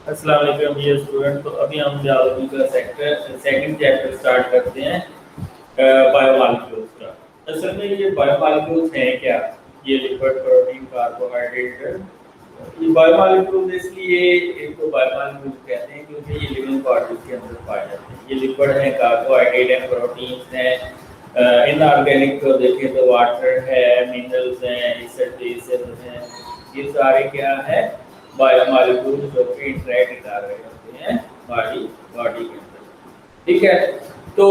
अस्सलाम वालेकुम dear student. तो अभी हम बायोलॉजी का सेकंड चैप्टर स्टार्ट करते हैं बायोमॉलिक्यूल्स का। असल में ये बायोमॉलिक्यूल्स हैं क्या? ये लिपिड, प्रोटीन, कार्बोहाइड्रेट। ये बायोमॉलिक्यूल्स इसलिए इनको बायोमॉलिक्यूल्स कहते हैं क्योंकि ये लिविंग बॉडीज के अंदर पाए जाते हैं। ये लिपिड हैं, कार्बोहाइड्रेट हैं, प्रोटीन्स हैं। इनऑर्गेनिक को देखें तो वाटर है, मिनरल्स हैं, एसिड बेसिस हैं। ये सारे क्या है? बायोमॉलिक्यूल जो कि इंटरेक्ट कर रहे होते हैं बॉडी के अंदर। ठीक है, तो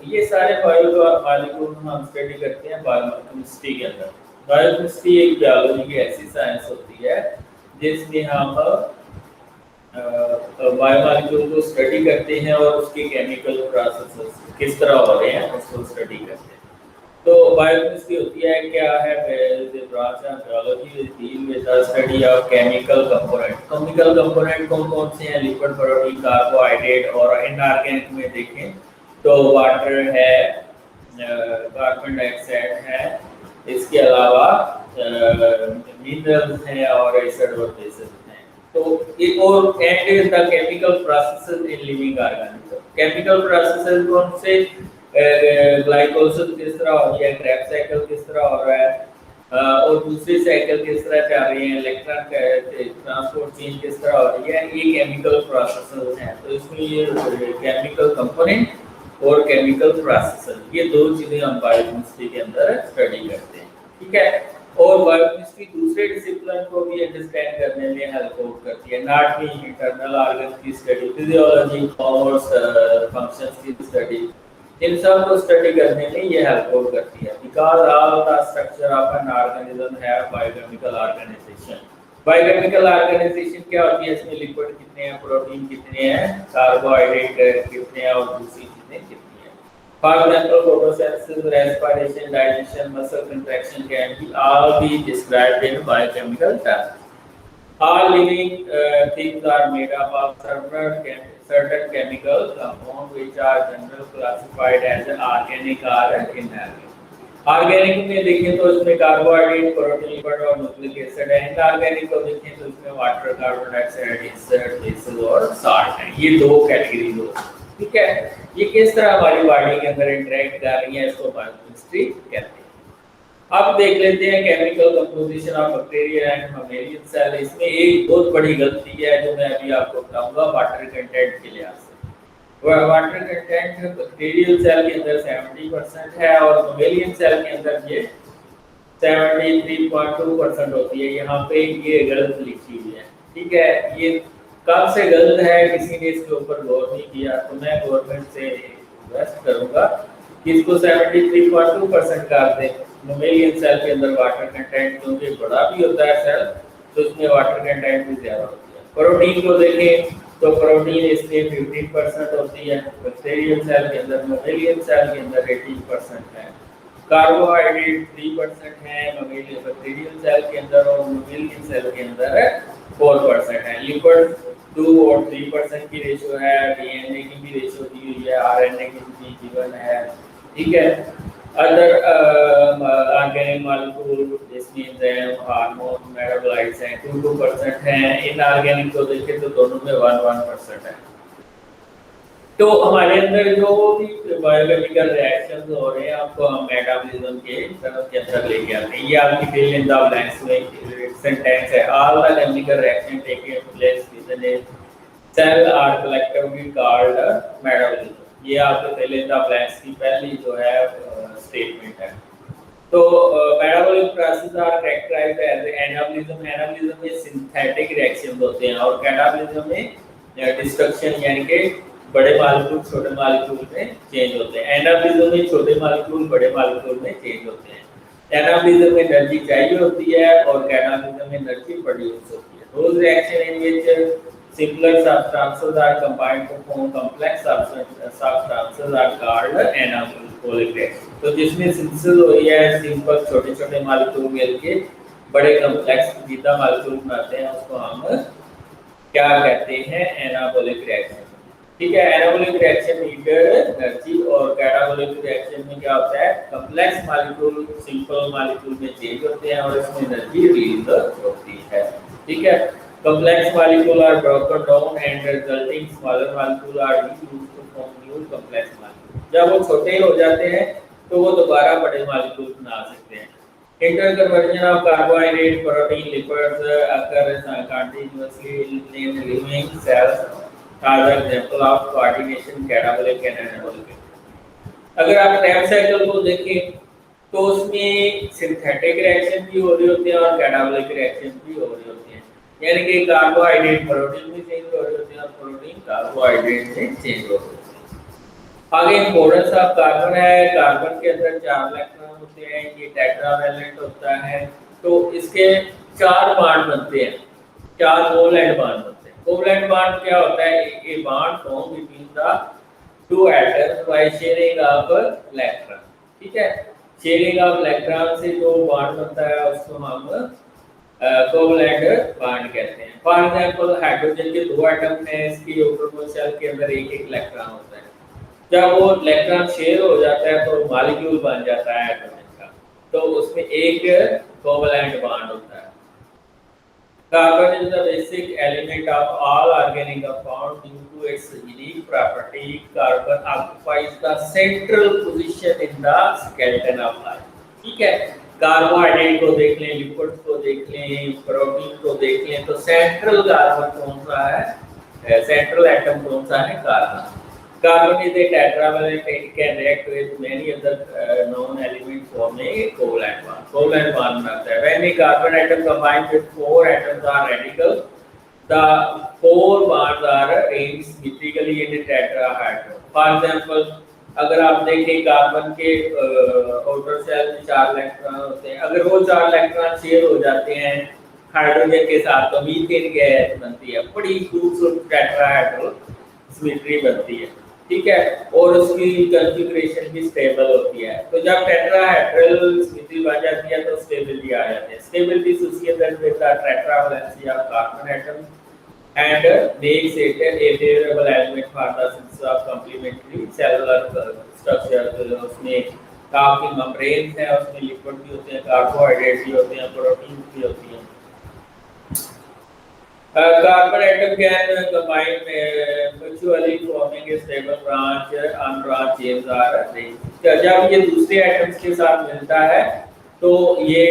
ये सारे बायोमॉलिक्यूल हम स्टडी करते हैं बायोकेमिस्ट्री के अंदर। बायोकेमिस्ट्री एक बायोलॉजी की ऐसी साइंस होती है जिसमें हम बायोमॉलिक्यूल को स्टडी करते हैं और उसके केमिकल प्रोसेसेस किस तरह हो रहे हैं उसको स्टडी करते हैं। तो बायोकेमिस्ट्री होती है क्या है? the branch of biology will deal with the study of chemical component। Chemical component कौन से हैं? Lipid, protein, carbohydrate. और इनऑर्गेनिक में देखें तो वाटर है, कार्बन डाइऑक्साइड है, इसके अलावा मिनरल्स हैं और एसिड और बेसिस हैं। तो एक और and the chemical processes in living organism. Chemical processes कौन से? ग्लाइकोलाइसिस किस तरह हो रही है, क्रैब साइकिल किस तरह हो रहा है, और दूसरी साइकिल किस तरह चल रही है, इलेक्ट्रॉन ट्रांसपोर्ट चेंज किस तरह हो रही है, ये केमिकल प्रोसेसेस हैं। तो इसमें ये केमिकल कंपोनेंट और केमिकल प्रोसेसेस, ये दो चीजें हम बायोकेमिस्ट्री के अंदर स्टडी करते हैं। ठीक है, और बायोकेमिस्ट्री दूसरे डिसिप्लिन को भी अंडरस्टैंड करने में हेल्प करती है। एनाटॉमी, इंटरनल ऑर्गन की स्टडी, फिजियोलॉजी, फॉर्म्स, फंक्शंस की स्टडी, इन सब को स्टडी करने में ये हेल्प करती है। Because all the structure of an organism have biochemical organisation. Biochemical organisation क्या होती है? इसमें लिपिड कितने हैं, प्रोटीन कितने हैं, कार्बोहाइड्रेट कितने हैं और दूसरी चीजें कितनी हैं। For example photosynthesis, respiration, digestion, muscle contraction can be all be described in biochemical terms. All living things are made up of certain chemical compounds which are generally classified as organic or inorganic। Organic में देखें तो इसमें carbohydrate, protein, lipid और nucleic acid है। Inorganic को देखें तो इसमें water, carbon dioxide, acid, basis और साल्ट है। ये दो कैटेगरी दो। ठीक है, ये किस तरह हमारी बॉडी के अंदर इंटरेक्ट कर रही है, इसको बायोकेमिस्ट्री कहते हैं। अब देख लेते हैं chemical composition of bacteria and mammalian cell. इसमें एक बहुत बड़ी गलती है जो मैं अभी आपको बताऊंगा वाटर कंटेंट के लिहाज से। वाटर कंटेंट बैक्टीरियल सेल के अंदर 70% है और ममेलियन सेल के अंदर ये 73.2% होती है। यहाँ पे ये गलत लिखी हुई है। ठीक है, ये कब से गलत है, किसी ने इसके ऊपर गौर नहीं किया, तो मैं गवर्नमेंट से रिक्वेस्ट करूंगा कि इसको 73.2% कर दें। ममेलियन सेल के अंदर वाटर कंटेंट क्योंकि बड़ा भी होता है सेल, तो इसमें वाटर कंटेंट भी ज्यादा होती है। प्रोटीन को देखें तो प्रोटीन इसमें 15% होती है बैक्टीरियल सेल के अंदर, ममेलियन सेल के अंदर 18% है। कार्बोहाइड्रेट 3% है ममेलियन बैक्टीरियल सेल के अंदर और ममेलियन सेल के अंदर 4% है। लिपिड 2 और 3% की रेशियो है। डीएनए की भी रेशियो दी हुई है, आरएनए की भी गिवन है। ठीक है, अदर ऑर्गेनिक मॉलिक्यूल जिसमें एंजाइम, हार्मोन, मेटाबोलाइट्स हैं 2% हैं। इनऑर्गेनिक को देखें तो दोनों में 1% है। तो हमारे अंदर जो भी बायोकेमिकल रिएक्शंस हो रहे हैं आपको हम मेटाबॉलिज्म के तरफ के अंदर लेके आते हैं। ये आपकी फिल इन द ब्लैंक्स में सेंटेंस है। All the chemical reaction taking place with a cell are collectively called metabolism. ये आपके फिल इन द ब्लैंक्स की पहली जो है स्टेटमेंट है। तो metabolic process are characterised as anabolism. Anabolism में सिंथेटिक रिएक्शंस होते हैं और कैटाबॉलिज्म में डिस्ट्रक्शन यानी कि बड़े मॉलिक्यूल छोटे मॉलिक्यूल में चेंज होते हैं। एनाबॉलिज्म में छोटे मॉलिक्यूल बड़े मॉलिक्यूल में चेंज होते हैं। एनाबॉलिज्म में एनर्जी चाहिए होती है और कैटाबॉलिज्म में एनर्जी प्रोड्यूस होती है। Those reaction in which simpler substances are combined to form complex substances are called anabolic reaction। तो जिसमें सिंथेसिस हो रही है, सिंपल छोटे छोटे मॉलिक्यूल मिलके बड़े कॉम्प्लेक्स पेचीदा मॉलिक्यूल बनाते हैं, उसको हम क्या कहते हैं? Anabolic reaction. ठीक है, एनाबॉलिक रिएक्शन नीडेड एनर्जी और कैटाबॉलिक रिएक्शन में क्या होता है? कॉम्प्लेक्स मॉलिक्यूल सिंपल मॉलिक्यूल में चेंज होते हैं और इसमें एनर्जी रिलीज होती है। ठीक है, Complex molecules are broken down and resulting smaller molecules are used to form new complex molecules. जब वो छोटे हो जाते हैं तो वो दोबारा बड़े molecules बना सकते हैं. Interconversion of carbohydrate, protein, lipids occurs continuously in living cells as an example of coordination, catabolic and anabolic. अगर आप टैप साइकिल को देखें तो उसमें सिंथेटिक रिएक्शन भी हो रही होती है और कैटाबोलिक रिएक्शन भी हो रही होती है. यानी कि कार्बोहाइड्रेट प्रोटीन में चेंज हो रही होती है और प्रोटीन कार्बोहाइड्रेट में चेंज हो रही होती है. आगे इंपॉर्टेंस ऑफ कार्बन है. कार्बन के अंदर 4 इलेक्ट्रॉन होते हैं. ये टेट्रावैलेंट होता है. तो इसके 4 बॉन्ड बनते हैं. 4 कोवैलेंट बॉन्ड बनते हैं. कोवैलेंट बॉन्ड क्या होता है? A bond form between the 2 atoms by sharing of electron. ठीक है. शेयरिंग ऑफ इलेक्ट्रॉन से जो बॉन्ड बनता है उसको हम कोवैलेंट बॉन्ड कहते हैं. फॉर एग्जांपल हाइड्रोजन के 2 एटम हैं. इसकी ऊपरमोस्ट शेल के अंदर एक इलेक्ट्रॉन होता है. जब वो इलेक्ट्रॉन शेयर हो जाता है तो मॉलिक्यूल बन जाता है हाइड्रोजन का. तो उसमें एक कोवैलेंट बॉन्ड होता है. Carbon is the basic element of all organic compounds due to its unique property. Carbon occupies the central position in the skeleton of life. ठीक है. कार्बोहाइड्रेट को देख लें, लिपिड्स को देख लें, प्रोटीन को देख लें, तो सेंट्रल कार्बन कौन सा है? सेंट्रल एटम कौन सा है? Carbon. Carbon is a tetravalent. It can react with many other known elements forming a covalent bond. Covalent bond बनता है. When a carbon atom combines with 4 atoms are radicals, the 4 bonds are arranged symmetrically in a tetrahedron. For example, अगर आप देखें carbon के outer shell में 4 electron होते हैं. अगर वो 4 इलेक्ट्रॉन शेयर हो जाते हैं हाइड्रोजन के साथ तो मीथेन गैस बनती है. बड़ी खूबसूरत टेट्राहेड्रल सिमेट्री बनती है. ठीक है. और उसकी कॉन्फ़िगरेशन भी स्टेबल होती है. तो जब टेट्राहेड्रल सिमेट्री बन जाती है तो स्टेबिलिटी आ जाती है. Stability associated with the tetravalency of carbon atom and makes it a favorable element for the synthesis of complementary cellular structure. तो उसमें काफी मेम्ब्रेन्स हैं, उसमें लिपिड भी होते हैं, कार्बोहाइड्रेट भी होते हैं, प्रोटीन भी होती हैं. Carbon atom can combine mutually forming a stable branch. Unbranched chains are arranged. जब ये दूसरे एटम्स के साथ मिलता है तो ये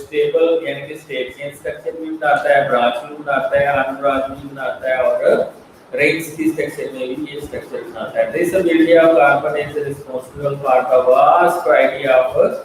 स्टेबल यानी कि स्टेट चेन स्ट्रक्चर भी बनाता है, ब्रांच भी बनाता है, अनब्रांच भी बनाता है और रिंग्स की स्ट्रक्चर में भी ये स्ट्रक्चर बनाता है. This ability of carbon is responsible for the vast variety of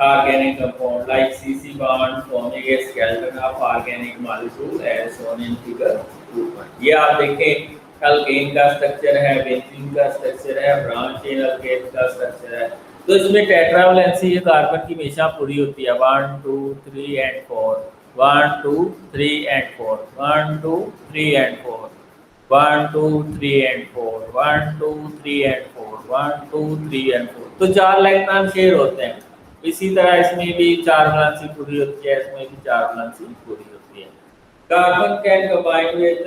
organic compound like CC bond forming a skeleton of organic molecule as shown in figure 2. ये आप देखें अल्केन का स्ट्रक्चर है, बेंजीन का स्ट्रक्चर है, branch chain alkane का structure है. तो इसमें टेट्रावैलेंसी कार्बन की हमेशा पूरी होती है. 1 2 3 and 4 1 2 3 and 4 1 2 3 and 4 1 2 3 and 4 1 2 3 and 4 1 2 3 and 4. तो 4 इलेक्ट्रॉन शेयर होते हैं. इसी तरह इसमें भी 4 वैलेंसी पूरी होती है, इसमें भी 4 वैलेंसी पूरी होती है. Carbon can combine with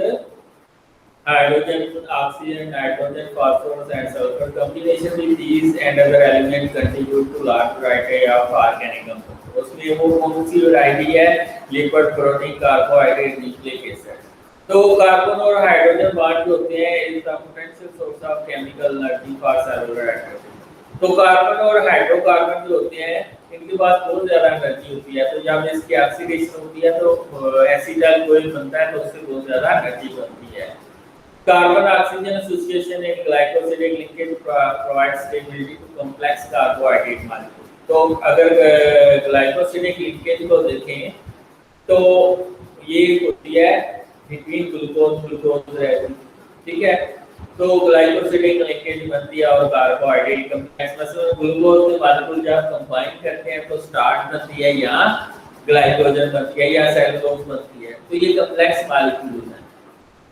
hydrogen, oxygen, nitrogen, phosphorus and sulfur. Combination with these and other elements contribute to large variety of organic compounds. उसमें वो कौन सी वैरायटी है? Lipid, protein, carbohydrate, nucleic acid. तो कार्बन और hydrogen bond जो होते हैं is the potential source of chemical energy for cellular activity. तो कार्बन और हाइड्रोकार्बन जो होते हैं इनके पास बहुत ज्यादा एनर्जी होती है. तो जब इसकी ऑक्सीडेशन होती है तो एसिटाइल कोइल बनता है तो उससे बहुत ज्यादा एनर्जी बनती है. Carbon oxygen association in glycosidic linkage provides stability to complex carbohydrate molecules. तो अगर ग्लाइकोसिडिक लिंकेज को देखें तो ये होती है बिटवीन ग्लूकोज रहती. ठीक है. तो ग्लाइकोसिडिक लिंकेज बनती है और कार्बोहाइड्रेट कॉम्प्लेक्स मतलब ग्लूकोज के मॉलिक्यूल जब कंबाइन करते हैं तो स्टार्च बनती है या ग्लाइकोजन बनती है या सेलुलोज बनती है. तो ये कॉम्प्लेक्स मॉलिक्यूल है.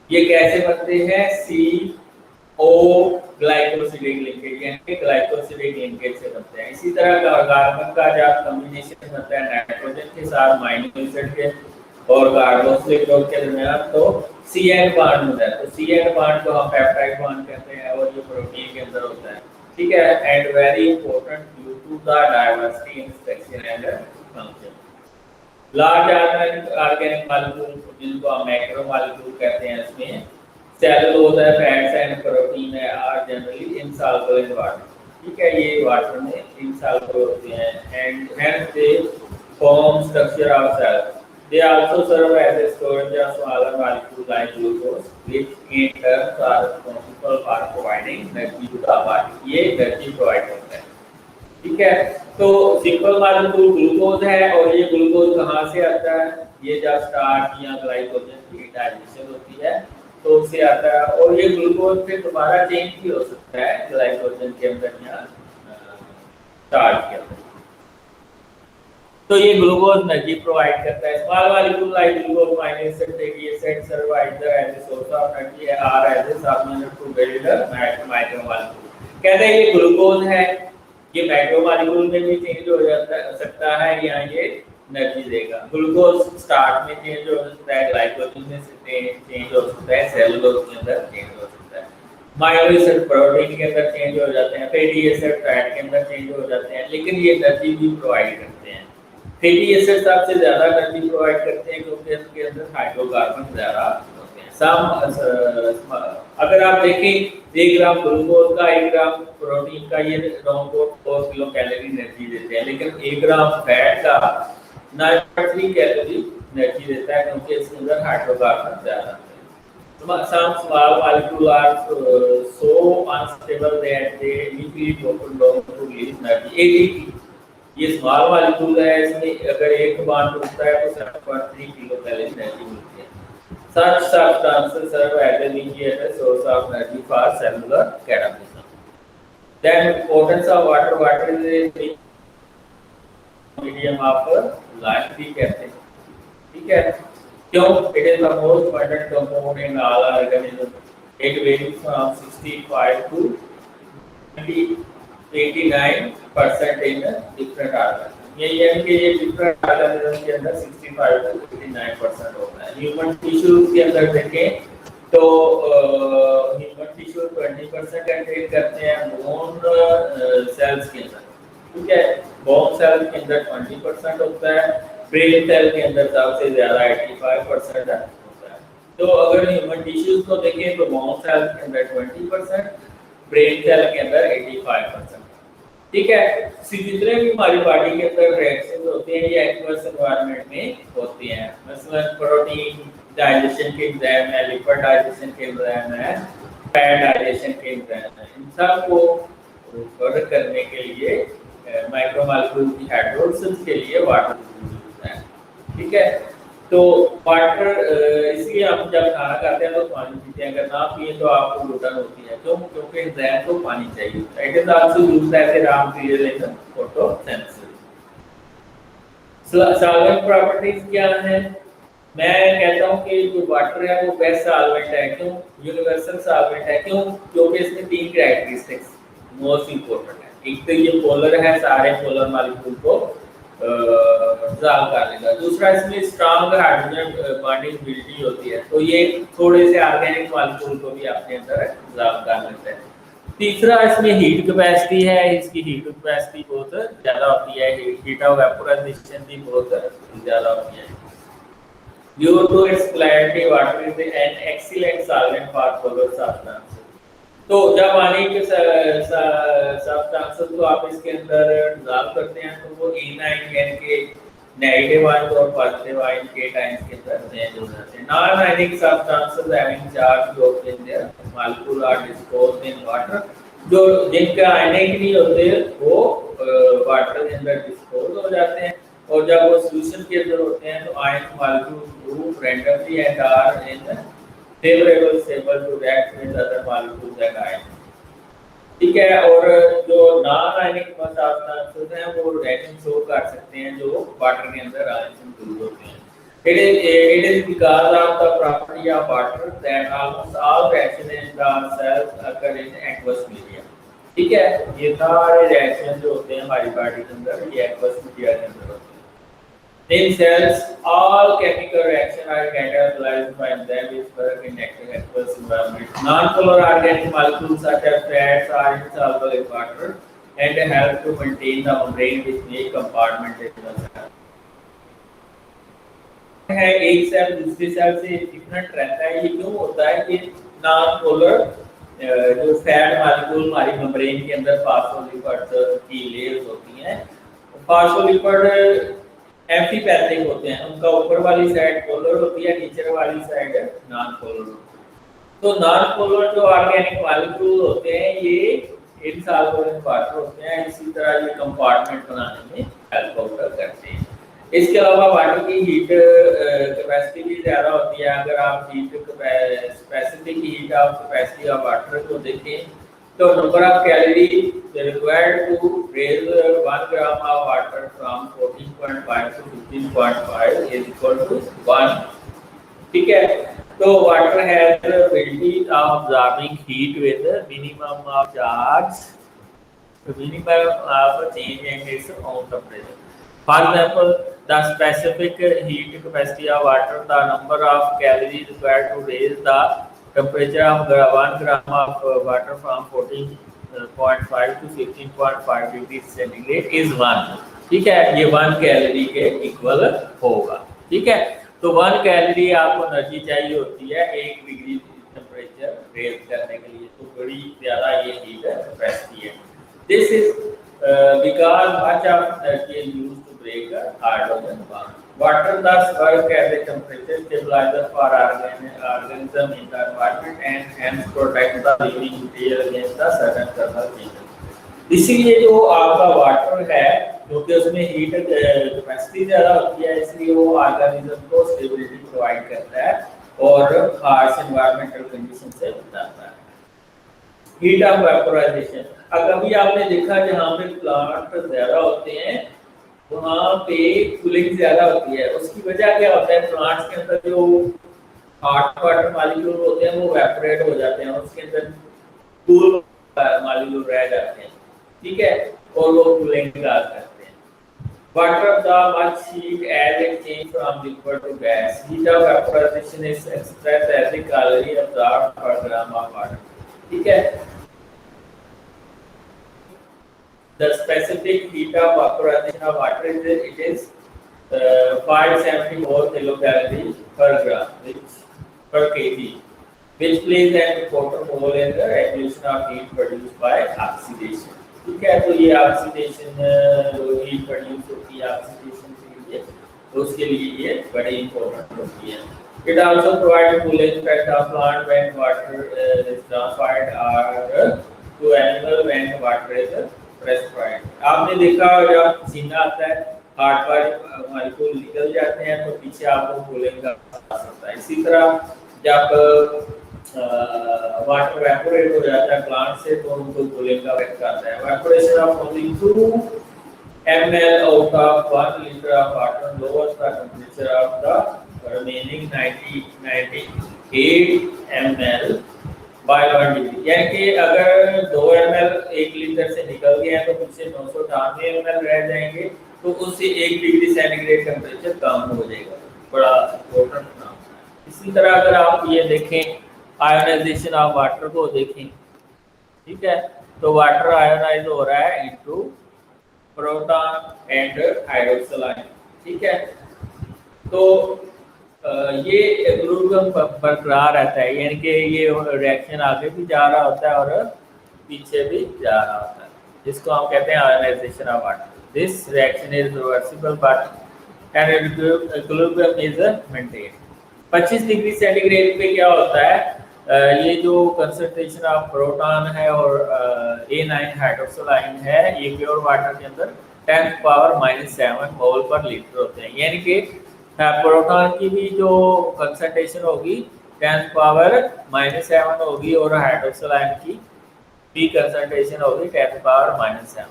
ये कैसे बनते हैं? CO ग्लाइकोसिडिक लिंकेज यानी ग्लाइकोसिडिक लिंकेज से बनते हैं. इसी तरह कार्बन का जब कॉम्बिनेशन बनता है नाइट्रोजन के साथ माइनस एसिड के और कार्बोक्सिलिक ग्रुप के दरमियान तो CN बॉन्ड होता है. तो CN बॉन्ड को हम पेप्टाइड बॉन्ड कहते हैं और ये प्रोटीन के अंदर होता है. ठीक है. And very important due to the diversity in structure and function. Large organic molecule जिनको हम मैक्रो मॉलिक्यूल कहते हैं, इसमें सेलुलोज है, फैट्स एंड प्रोटीन है, are generally insoluble in water. ठीक है, ये वाटर में इनसॉल्युबल होते हैं and hence they form structure of cells. They also serve as a storage of smaller molecules like glucose, which in turn are responsible for providing energy to the body. ये energy provide करता है। ठीक है, तो simple molecule glucose है और ये glucose कहाँ से आता है? ये जब स्टार्च या ग्लाइकोजन की डाइजेशन होती है तो उससे आता है, और ये ग्लूकोज फिर दोबारा चेंज भी हो सकता है ग्लाइकोजन के अंदर या स्टार्च के अंदर। तो ये ग्लूकोज एनर्जी प्रोवाइड करता है। Small molecule like glucose minus fatty acid serve either as a source of energy और as a supplement to build micro molecule. कहते हैं ये ग्लूकोज है, ये माइक्रो मॉलिक्यूल में भी चेंज हो सकता है या ये एनर्जी देगा। ग्लूकोज स्टार्च में चेंज हो सकता है, ग्लाइकोजन में चेंज हो सकता है, सेलुलोज के अंदर चेंज हो सकता है, अमीनो एसिड प्रोटीन के अंदर चेंज हो जाते हैं, फैटी एसिड फैट के अंदर चेंज हो जाते हैं, लेकिन ये एनर्जी भी प्रोवाइड करते हैं। फैटी एसिड सबसे ज्यादा एनर्जी प्रोवाइड करते हैं क्योंकि इसके अंदर हाइड्रोकार्बन ज्यादा होते हैं। अगर आप देखें 1 ग्राम ग्लूकोज का 1 ग्राम प्रोटीन का ये अराउंड 4 किलो कैलोरी एनर्जी देते हैं, लेकिन 1 ग्राम फैट का 9.3 कैलोरी एनर्जी देता है क्योंकि इसके अंदर हाइड्रोकार्बन ज्यादा होते हैं। Some small molecules are so unstable that they easily broken down to release energy. ATP ये स्मॉल मॉलिक्यूल है, इसमें अगर एक बॉन्ड टूटता है तो 7.3 किलो कैलोरी एनर्जी मिलती है। Such substances serve as a mediator source of energy for cellular catabolism. Then importance of water. Water is a medium of life भी कहते हैं। ठीक है, क्यों? It is the most abundant compound in all organisms. It varies from 65 to 89% in different organisms। ये कि ये different organisms के अंदर 65 to 89% होता है। ह्यूमन टिश्यूज के अंदर देखें तो ह्यूमन टिश्यू 20% कंटेन करते हैं बोन सेल्स के अंदर। ठीक है, बोन सेल के अंदर 20% होता है, ब्रेन सेल के अंदर सबसे ज्यादा 85% होता है। तो अगर ह्यूमन टिश्यूज को देखें तो बोन सेल के अंदर 20%, ब्रेन सेल के अंदर 85%। ठीक है, जितने भी हमारी बॉडी के अंदर रिएक्शंस होते हैं ये एक्वस एनवायरनमेंट में होते हैं। मसलन प्रोटीन डाइजेशन के एंजाइम है, लिपिड डाइजेशन के एंजाइम है, फैट डाइजेशन के एंजाइम है। इन सब को प्रोडक्ट करने के लिए माइक्रोमोलेक्यूल की हाइड्रोलिसिस के लिए वाटर यूज है। ठीक है, तो वाटर इसलिए हम जब खाना खाते हैं तो पानी पीते हैं, अगर ना पिए तो आपको घुटन होती है। क्यों? क्योंकि एंजाइम को पानी चाहिए। It is also used as a raw material in photosynthesis. Solvent properties क्या हैं? मैं कहता हूं कि जो वाटर है वो बेस्ट सॉल्वेंट है। क्यों? यूनिवर्सल सॉल्वेंट है। क्यों? क्योंकि इसमें 3 कैरेक्टरिस्टिक्स मोस्ट इंपॉर्टेंट है। एक तो ये पोलर है, सारे पोलर मॉलिक्यूल को डिसॉल्व कर लेगा। दूसरा, इसमें स्ट्रांग हाइड्रोजन बॉन्डिंग एबिलिटी होती है, तो ये थोड़े से ऑर्गेनिक मॉलिक्यूल को भी अपने अंदर डिसॉल्व कर लेता है। तीसरा, इसमें हीट कैपेसिटी है, इसकी हीट कैपेसिटी बहुत ज्यादा होती है, हीट ऑफ वेपोराइजेशन भी बहुत ज्यादा होती है। Due to its clarity water is an excellent solvent for polar substances. तो जब पानी के सब्सटेंसेस को आप इसके अंदर डिसॉल्व करते हैं तो वो एनाइन यानी कि नेगेटिव आयन और पॉजिटिव आयन के टाइम्स के अंदर चेंज हो जाते हैं। Non ionic substances having charge of in their molecule are disposed in water. जो जिनके आयनिक नहीं होते वो वाटर के अंदर डिस्पोज हो जाते हैं, और जब वो सॉल्यूशन के अंदर होते हैं तो ion molecule group randomly and are in favorable stable to react with other molecules and ions। ठीक है, और जो नॉन आयनिक सब्सटेंसेस हैं वो रिएक्शन शो कर सकते हैं जो वाटर के अंदर आयन इंक्लूड होते हैं। it is because of the property of water that almost all reactions in the cells occur in aqueous media। ठीक है, ये सारे रिएक्शन जो होते हैं हमारी बॉडी के अंदर ये aqueous media के अंदर होते हैं। In cells, all chemical reactions are catalyzed by enzymes which work in aqueous environment। Non-polar organic molecules such as fats are insoluble in water and help to maintain the membrane which make compartment in the cell। है एक cell दूसरी cell से different रहता है। ये क्यों होता है कि नॉन पोलर जो फैट मॉलिक्यूल हमारी मेम्ब्रेन के अंदर फॉस्फोलिपिड की लेयर्स होती हैं, फॉस्फोलिपिड एम्फीपैथिक होते हैं, उनका ऊपर वाली साइड पोलर होती है, नीचे वाली साइड नॉन पोलर होती है। तो नॉन पोलर जो ऑर्गेनिक मॉलिक्यूल होते हैं ये इनसॉल्युबल वाटर होते हैं, इसी तरह ये कंपार्टमेंट बनाने में हेल्प करते हैं। इसके अलावा वाटर की हीट कैपेसिटी भी ज़्यादा होती है। अगर आप heat specific heat of capacity of water को देखें तो number of calorie required to raise 1 gram of water from 14.5 to 15.5 is equal to 1। ठीक है, तो water has ability of absorbing heat with minimum of change, minimum of change in its own temperature. For example, the specific heat capacity of water, the number of calories required to raise the temperature of 1 gram of water from 14.5 to 15.5 degrees centigrade is 1। ठीक है, ये 1 calorie के equal होगा। ठीक है, तो 1 calorie आपको energy चाहिए होती है 1 डिग्री टेम्परेचर रेज करने के लिए, तो बड़ी ज़्यादा ये हीट कैपेसिटी है। This is because much of energy is used to break a hydrogen bond. Water thus works as a temperature stabilizer for organism in the environment and hence protect the living material against the sudden thermal changes। इसीलिए जो आपका water है क्योंकि उसमें heat capacity ज़्यादा होती है, इसलिए वो ऑर्गेनिज्म को स्टेबिलिटी प्रोवाइड करता है और हार्श एनवायरमेंटल कंडीशन से बचाता है। हीट ऑफ वेपोराइजेशन, कभी आपने देखा जहाँ पे प्लांट ज्यादा होते हैं वहाँ पे कूलिंग ज्यादा होती है। उसकी वजह क्या होता है, प्लांट्स के अंदर जो हॉट वाटर मॉलिक्यूल होते हैं वो वेपोरेट हो जाते हैं, उसके अंदर कूल मॉलिक्यूल रह जाते हैं। ठीक है, और वो कूलिंग काज करते हैं। Water the much heat as it change from liquid to gas. Heat of vaporization is expressed as the calorie absorbed per gram of water. ठीक है, the specific heat of vaporization of water is 574 kilocalories per gram per kg, which plays an important role in the regulation of heat produced by oxidation। ठीक है, तो ये oxidation जो heat produce होती है oxidation के लिए, तो उसके लिए ये बड़ी इंपॉर्टेंट होती है। It also provides cooling effect of plant when water is transferred or to animal when water is pressurized। आपने देखा जब पसीना आता है हार्ट वाले मॉलिक्यूल निकल जाते हैं तो पीछे आपको कूलिंग का एहसास होता है। इसी तरह जब वाटर वेपोरेट हो जाता है प्लांट से तो उनको कूलिंग का इफेक्ट आता है। Evaporation of only 2 ml out of 1 liter of water lowers the temperature of the remaining 98 ml by 1 degree. यानी कि अगर 2 ml 1 लीटर से निकल गया है तो पीछे 998 ml रह जाएंगे, तो उससे 1 डिग्री सेंटीग्रेड टेम्परेचर कम हो जाएगा। बड़ा इम्पोर्टेंट काम है। इसी तरह अगर आप ये देखें आयोनाइजेशन ऑफ वाटर को देखें, ठीक है, तो वाटर आयोनाइज हो रहा है into proton and hydroxyl ion. ठीक है, तो ये इक्विलिब्रियम बरकरार रहता है, यानी कि ये रिएक्शन आगे भी जा रहा होता है और पीछे भी जा रहा होता है, जिसको हम कहते हैं ionization of water. This reaction is reversible but and equilibrium is maintained. 25 degree centigrade पे क्या होता है, ये जो कंसंट्रेशन ऑफ प्रोटॉन है और A9 हाइड्रोक्सिल आयन है, ये प्योर वाटर के अंदर 10⁻⁻7 मोल पर लीटर होते हैं। यानी कि प्रोटॉन की भी जो कंसंट्रेशन होगी 10⁻⁻7 होगी और हाइड्रोक्सिल आयन की भी कंसंट्रेशन होगी 10⁻⁻7।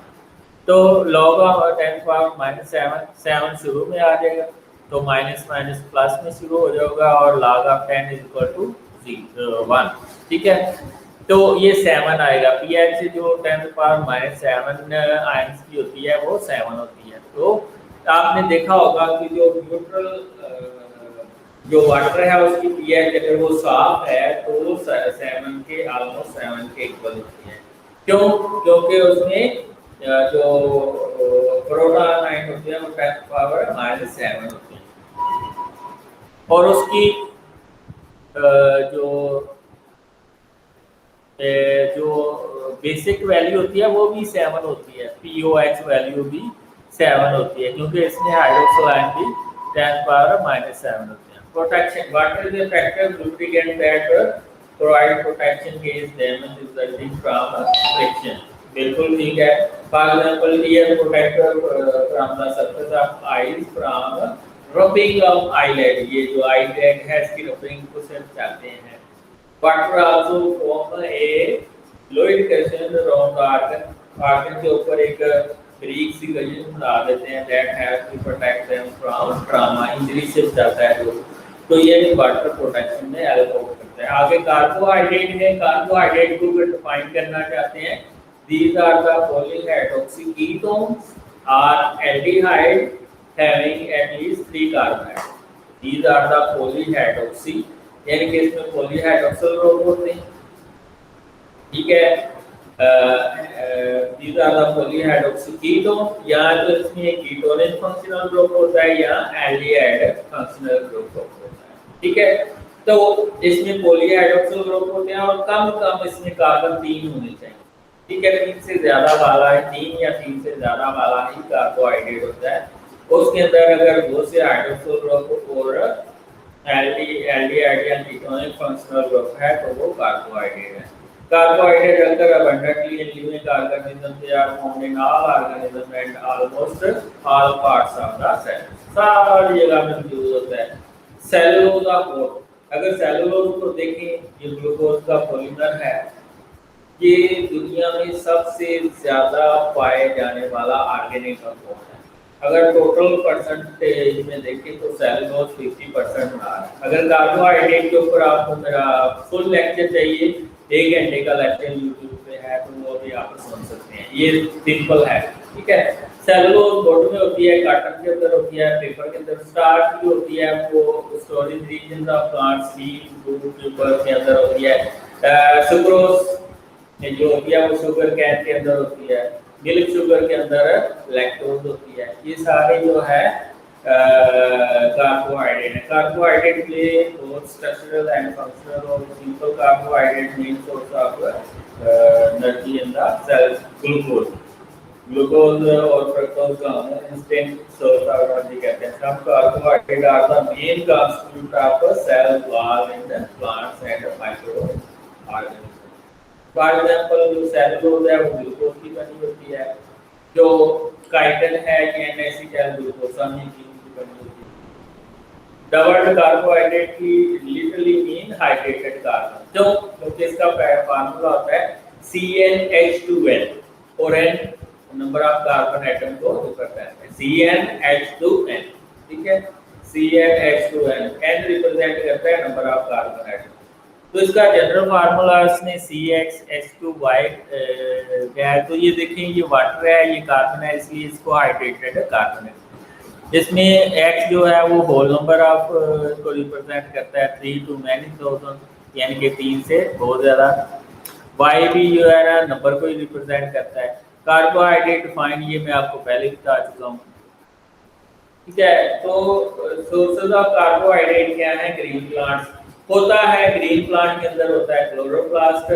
तो log ऑफ 10⁻⁻7 शुरू में आ जाएगा, तो माइनस माइनस प्लस में शुरू हो जाएगा और log ऑफ 10 = 1। ठीक है, तो ये 7 आएगा। pH जो 10⁻⁻7 आयंस की होती है वो 7 होती है। तो आपने देखा होगा कि जो न्यूट्रल जो वाटर है उसकी pH अगर वो साफ है तो वो 7 के ऑलमोस्ट 7 के इक्वल होती है। क्यों? क्योंकि उसमें जो प्रोटॉन आयन होते हैं वो 10⁻⁻7 होते हैं। और उसकी जो जो बेसिक वैल्यू होती है वो भी 7 होती है, पीओएच वैल्यू भी 7 होती है, क्योंकि इसमें हाइड्रोक्सिल आयन भी 10⁻⁻7 होते हैं। Protection, what is the factor lubricant that provide protection against damage resulting from friction. बिल्कुल ठीक है। For example tear protector from the surface of eyes from rubbing of eyelid, ये जो आईलेट है इसकी रबिंग को सिर्फ चाहते हैं। Water also form a fluid crystal around the organ, organ के ऊपर एक बारीक सी गलन बना देते हैं that have to protect them from trauma, injury से बचाता है जो, तो ये वाटर प्रोटेक्शन में हेल्प करता है। आगे कार्बोहाइड्रेट है, कार्बोहाइड्रेट को भी डिफाइन करना चाहते हैं। These are the polyhydroxy ketones or aldehyde having at least 3 carbohydrate. These are the polyhydroxy, यानी कि इसमें पॉलीहाइड्रोक्सिल ग्रुप होते हैं, ठीक है। These are the polyhydroxy ketone, या तो इसमें एक कीटोनिक फंक्शनल ग्रुप होता है या एल्डिहाइड फंक्शनल ग्रुप होता है, ठीक है। तो इसमें पॉलीहाइड्रोक्सिल ग्रुप होते हैं और कम इसमें कार्बन 3 होने चाहिए, ठीक है। 3 से ज्यादा वाला है, 3 या 3 से ज्यादा वाला ही कार्बोहाइड्रेट होता है। उसके अंदर अगर 2 से हाइड्रोक्सिल ग्रुप और एल्डिहाइड या कीटोनिक फंक्शनल ग्रुप है तो वो कार्बोहाइड्रेट है। कार्बोहाइड्रेट अगर abundantly in living organisms, they are found in all organisms and almost all parts of the cell, सारी जगह में यूज होता है। सेलुलोज ऑफ, अगर सेलुलोज को देखें, ये ग्लूकोज का पॉलीमर है, ये दुनिया में सबसे ज्यादा पाए जाने वाला ऑर्गेनिक कंपाउंड है। अगर टोटल परसेंटेज में देखें तो सेलुलोज 50% बना है। अगर कार्बोहाइड्रेट के ऊपर आपको मेरा फुल लेक्चर चाहिए, 1 घंटे का लेक्चर यूट्यूब पे है, तो वो भी आप सुन सकते हैं, ये सिंपल है, ठीक है। सेलुलोज बॉडी में होती है, कॉटन के अंदर होती है, पेपर के अंदर, स्टार्च भी होती है, वो storage region of plant seed fruit tuber के अंदर होती है। सुक्रोज जो होती है वो शुगर कैन के अंदर होती है, मिल्क शुगर के अंदर लैक्टोज होती है। ये सारे जो है कार्बोहाइड्रेट है। Carbohydrate play both structural and functional और simple carbohydrate main source of energy in the cell. Glucose और फ्रक्टोज का इंस्टेंट सोर्स ऑफ एनर्जी कहते हैं। सब carbohydrate are the main constitute of cell wall in the plants and micro organism. For example जो cellulose है वो glucose की बनी होती है, जो काइटिन है ये एन-एसिटाइल ग्लूकोसामीन की बनी होती है। डबल्ड कार्बोहाइड्रेट की लिटरली मीन हाइड्रेटेड कार्बन, जो क्योंकि इसका फार्मूला होता है CnH2n और n number of carbon atom को रिप्रेजेंट करता है, CnH2n, ठीक है। CnH2n, n रिप्रेजेंट करता है नंबर ऑफ कार्बन एटम। तो इसका जनरल फार्मूला इसने CxH2y है। तो ये देखें, ये वाटर है, ये कार्बन है, इसलिए इसको हाइड्रेटेड कार्बन है। इसमें X जो है वो होल नंबर ऑफ को रिप्रेजेंट करता है, 3 to many thousand, यानी कि 3 से बहुत ज़्यादा। Y भी जो है ना नंबर को ही रिप्रेजेंट करता है। कार्बोहाइड्रेट डिफाइन ये मैं आपको पहले बता चुका हूँ, ठीक है। तो सोर्सेज ऑफ कार्बोहाइड्रेट क्या है? ग्रीन प्लांट्स होता है, ग्रीन प्लांट के अंदर होता है क्लोरोप्लास्ट।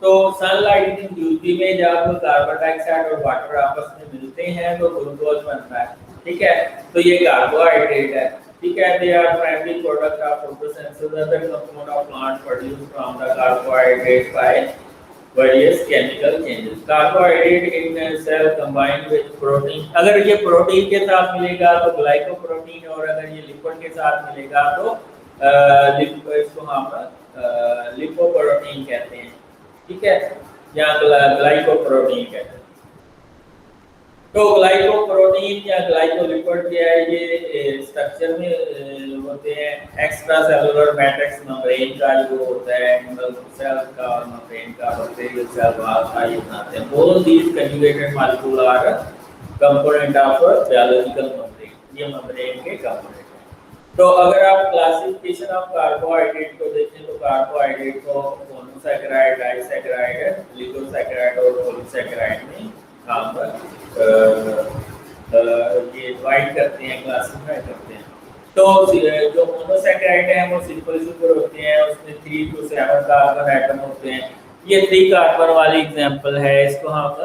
तो सनलाइट की ड्यूटी में जब कार्बन डाइऑक्साइड और वाटर आपस में मिलते हैं तो ग्लूकोज बनता है, ठीक है। तो ये कार्बोहाइड्रेट है, ठीक है। They are primary product of photosynthesis, other compound of plant produce from the carbohydrate by various chemical changes. Carbohydrate in cell combine with protein, अगर ये प्रोटीन के साथ मिलेगा तो ग्लाइकोप्रोटीन, और अगर ये लिपिड के साथ मिलेगा तो इसको हम लिपोप्रोटीन कहते हैं, ठीक है, या ग्लाइकोप्रोटीन कहते हैं। तो ग्लाइकोप्रोटीन या ग्लाइकोलिपिड क्या है? ये स्ट्रक्चर में होते हैं। एक्स्ट्रा सेलुलर मैट्रिक्स मेम्ब्रेन का जो होता है, सेल का और मेम्ब्रेन का, बैक्टीरियल सेल वॉल का ये बनाते हैं। Both these conjugated molecule R component of biological membrane, ये मेम्ब्रेन के कंपोनेंट। तो अगर आप क्लासिफिकेशन ऑफ कार्बोहाइड्रेट को देखें तो कार्बोहाइड्रेट को मोनोसैकेराइड, डाइसैकेराइड, लिपोसैकेराइड और पॉलीसैकेराइड में हम ये डिवाइड करते हैं, क्लासिफाई करते हैं। तो जो मोनोसैकेराइड है वो सिंपल शुगर होते हैं, उसमें 3 to 7 कार्बन एटम होते हैं। ये 3 कार्बन वाली एग्जांपल है, इसको हम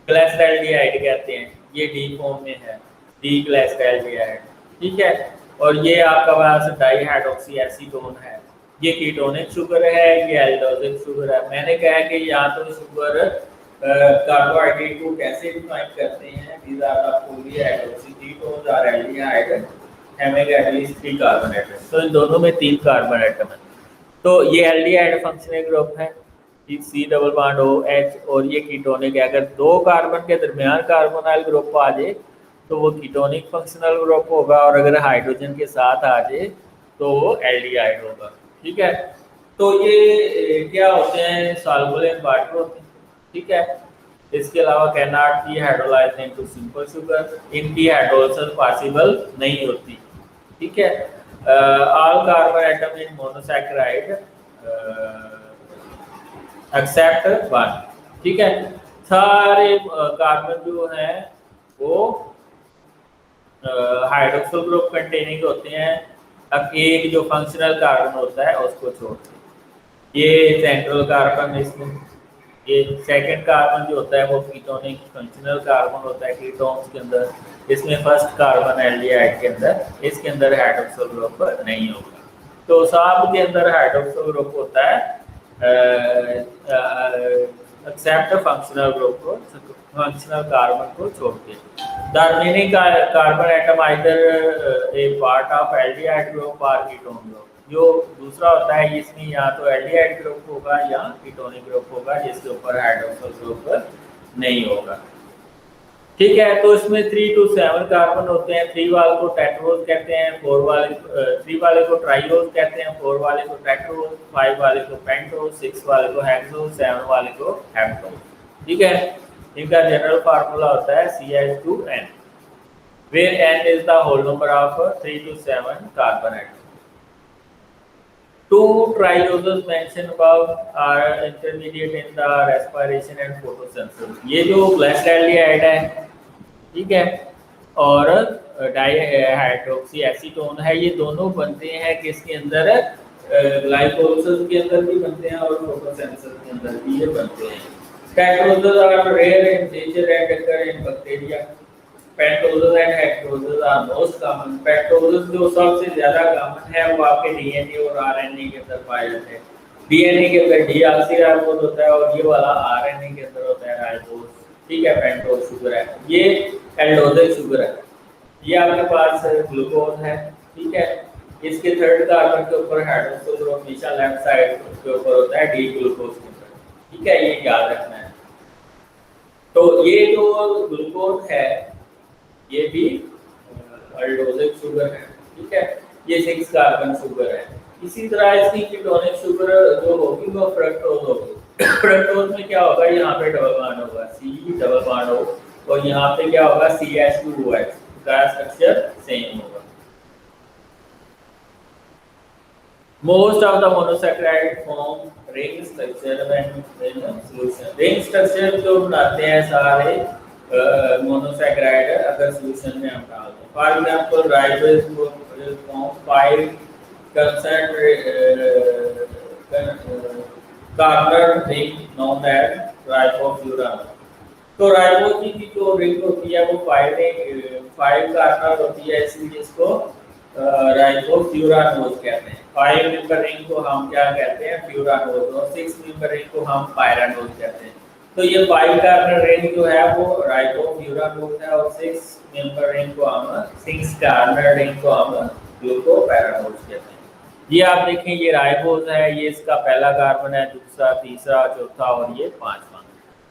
ग्लाइसरॉल्डिहाइड कहते हैं। ये डी फॉर्म में है, डी ग्लाइसरॉल्डिहाइड, ठीक है। और ये आपका पास डाईहाइड्रोक्सी एसीटोन है। ये कीटोनिक शुगर है, ये एल्डोजिक शुगर है। मैंने कहा कि या तो शुगर कार्बोहाइड्रेट को कैसे डिफाइन करते हैं, these are the polyhydroxy ketones or aldehyde having at least 3 carbon atom. तो इन दोनों में 3 कार्बन एटम है। तो ये एल्डिहाइड फंक्शनल ग्रुप है, C double bond O H, और ये कीटोनिक है। अगर 2 कार्बन के दरमियान कार्बोनाइल ग्रुप आ जाए तो वो कीटोनिक फंक्शनल ग्रुप होगा, और अगर हाइड्रोजन के साथ आ जाए तो वो एल्डिहाइड होगा, ठीक है। तो ये क्या होते हैं, सॉल्युबल इन वाटर होते हैं, ठीक है। इसके अलावा can not be hydrolysed into simple sugar, इनकी हाइड्रोलाइजेशन पॉसिबल नहीं होती, ठीक है। All carbon atom in monosaccharide except one, ठीक है। सारे कार्बन जो हैं वो हाइड्रोक्सिल ग्रुप कंटेनिंग होते हैं। अब एक जो फंक्शनल कार्बन होता है उसको छोड़ के, ये सेंट्रल कार्बन, इसमें ये सेकंड कार्बन जो होता है वो कीटोनिक फंक्शनल कार्बन होता है कीटोन्स के अंदर। इसमें फर्स्ट कार्बन एल्डिहाइड के अंदर, इसके अंदर हाइड्रोक्सिल ग्रुप नहीं होगा। तो सब के अंदर हाइड्रोक्सिल ग्रुप होता है एक्सेप्ट फंक्शनल ग्रुप को, फंक्शनल कार्बन को छोड़ के। The remaining carbon atom either A part of aldehyde group और कीटोन ग्रुप। जो दूसरा होता है इसमें या तो एल्डिहाइड ग्रुप होगा या कीटोनिक ग्रुप होगा, जिसके ऊपर हाइड्रोक्सिल ग्रुप नहीं होगा, ठीक है। तो इसमें 3 to 7 कार्बन होते हैं। 3 वाले को टेट्रोज कहते हैं, 3 वाले को ट्राइओज कहते हैं, 4 वाले को टेट्रोज, 5 वाले को पेंटोज, 6 वाले को हेक्सोज, 7 वाले को हेप्टोज, ठीक है। इनका जनरल फार्मूला होता है CH2N, where N is the whole number of 3 to 7 carbon atoms. 2 trioses mentioned above are intermediate in the respiration and photosynthesis. ये जो ग्लाइसरॉल्डिहाइड है, ठीक है, और डाईहाइड्रोक्सी एसीटोन है, ये दोनों बनते हैं किसके अंदर, ग्लाइकोलाइसिस के अंदर भी बनते हैं और फोटोसिंथेसिस के अंदर भी ये बनते हैं। Tetroses are rare in nature and occur in bacteria. Pentoses and hexoses are most common. Pentoses जो सबसे ज्यादा कॉमन है वो आपके डीएनए और आरएनए के अंदर पाए जाते हैं। डीएनए के अंदर डीऑक्सीराइबोज होता है और ये वाला आरएनए के अंदर होता है राइबोज, ठीक है। पेंटोज शुगर है, ये एल्डोजिक शुगर है। ये आपके पास ग्लूकोज है, ठीक है। इसके थर्ड कार्बन के ऊपर हाइड्रोक्सिल ग्रुप हमेशा लेफ्ट साइड के ऊपर होता है, डी ग्लूकोज के ऊपर, ठीक है। ये याद रखना है। तो ये जो ग्लूकोज है ये भी एल्डोजिक शुगर है, ठीक है। ये 6 कार्बन शुगर है। इसी तरह इसकी कीटोनिक शुगर जो होगी वो फ्रक्टोज होगी। फ्रक्टोज में क्या होगा, यहाँ पे डबल बॉन्ड होगा, C डबल बॉन्ड हो, और यहाँ पे क्या होगा, CH2OH, का स्ट्रक्चर सेम होगा। Most of the monosaccharide form ring structure when in solution. Ring structure जो बनाते हैं सारे मोनोसैकेराइड अगर सॉल्यूशन में हम डालते हैं। For example ribose will form 5 carbon ring known as ribofurans. तो राइबोज की जो रिंग होती है वो 5 कार्बन होती है, इसलिए इसको राइबोफ्यूरानोज कहते हैं। 5 मेंबर रिंग को हम क्या कहते हैं, फ्यूरानोज, और 6 मेंबर रिंग को हम पायरानोज कहते हैं। तो ये 5 कार्बन रिंग जो है वो राइबोफ्यूरानोज है, और 6 मेंबर रिंग को हम 6 कार्बन रिंग को हम ग्लूकोपैरानोज कहते हैं। ये आप देखें, ये राइबोज है, ये इसका पहला कार्बन है, दूसरा, तीसरा, चौथा और ये 5वां।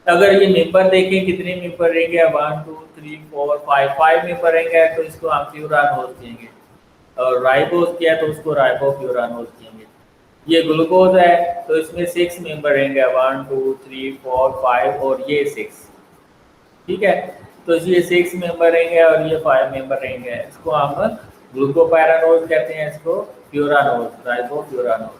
अगर ये मेंबर देखें कितने मेंबर रिंग है, 1 2 3 4 5 मेंबर रिंग है, तो इसको हम फ्यूरानोज कहेंगे। और राइबोज किया तो उसको राइबोफ्यूरानोज कहेंगे। ये ग्लूकोज है तो इसमें 6 मेंबर रिंग है, 1 2 3 4 5 और ये 6, ठीक है। तो ये 6 मेंबर रिंग है और ये 5 मेंबर रिंग है, इसको हम ग्लूकोपैरानोज कहते हैं, इसको furanose, ribofuranose.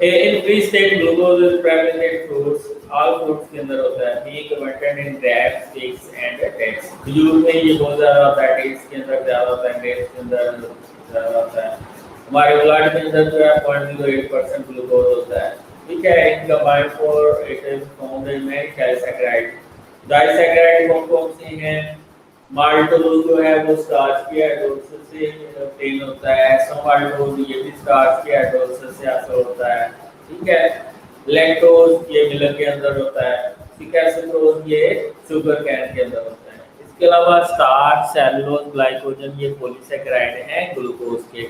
In free state glucose is present in fruits, all fruits के अंदर होता है, being abundant in grapes, figs and dates. खजूर में ये बहुत ज्यादा होता है, डेट्स के अंदर ज्यादा होता है, ग्रेप्स के अंदर ज्यादा होता है। हमारे ब्लड के अंदर जो है 0.08% ग्लूकोज होता है, ठीक है। In combined for it is found in many disaccharide. Disaccharide कौन कौन से हैं? माल्टोज जो है वो स्टार्च की हाइड्रोलिसिस से ऑब्टेन होता है, एसोमाल्टोज ये भी स्टार्च की हाइड्रोलिसिस से हासिल होता है, ठीक है। लैक्टोज ये मिल्क के अंदर होता है, ठीक है। सुक्रोज ये शुगर कैन के अंदर होता है। इसके अलावा स्टार्च, सेलुलोज, ग्लाइकोजन ये पॉलीसैकेराइड हैं ग्लूकोज के,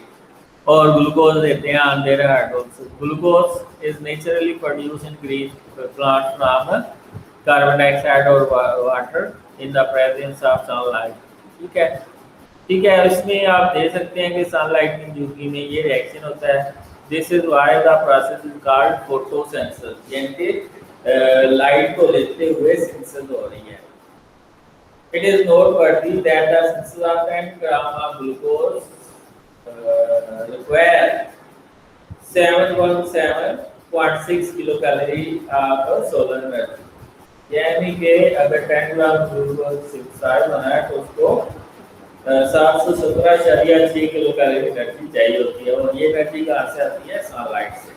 और ग्लूकोज देते हैं अंदर hydrolysis. Glucose is naturally produce in green plant from carbon dioxide और water in the presence of sunlight, ठीक है। ठीक है, इसमें आप देख सकते हैं कि सनलाइट की मौजूदगी में ये रिएक्शन होता है। This is why the process is called photosynthesis, यानी कि लाइट को लेते हुए सिंथेसिस हो रही है। It is noteworthy that the synthesis of 10 gram of glucose require 717.6 kilo calorie of solar energy, यानी कि अगर 10 ग्राम ग्लूकोज सिंथेसाइज होना है तो उसको 717.6 किलो कैलोरी एनर्जी चाहिए होती है, और ये एनर्जी कहाँ से आती है? सनलाइट से।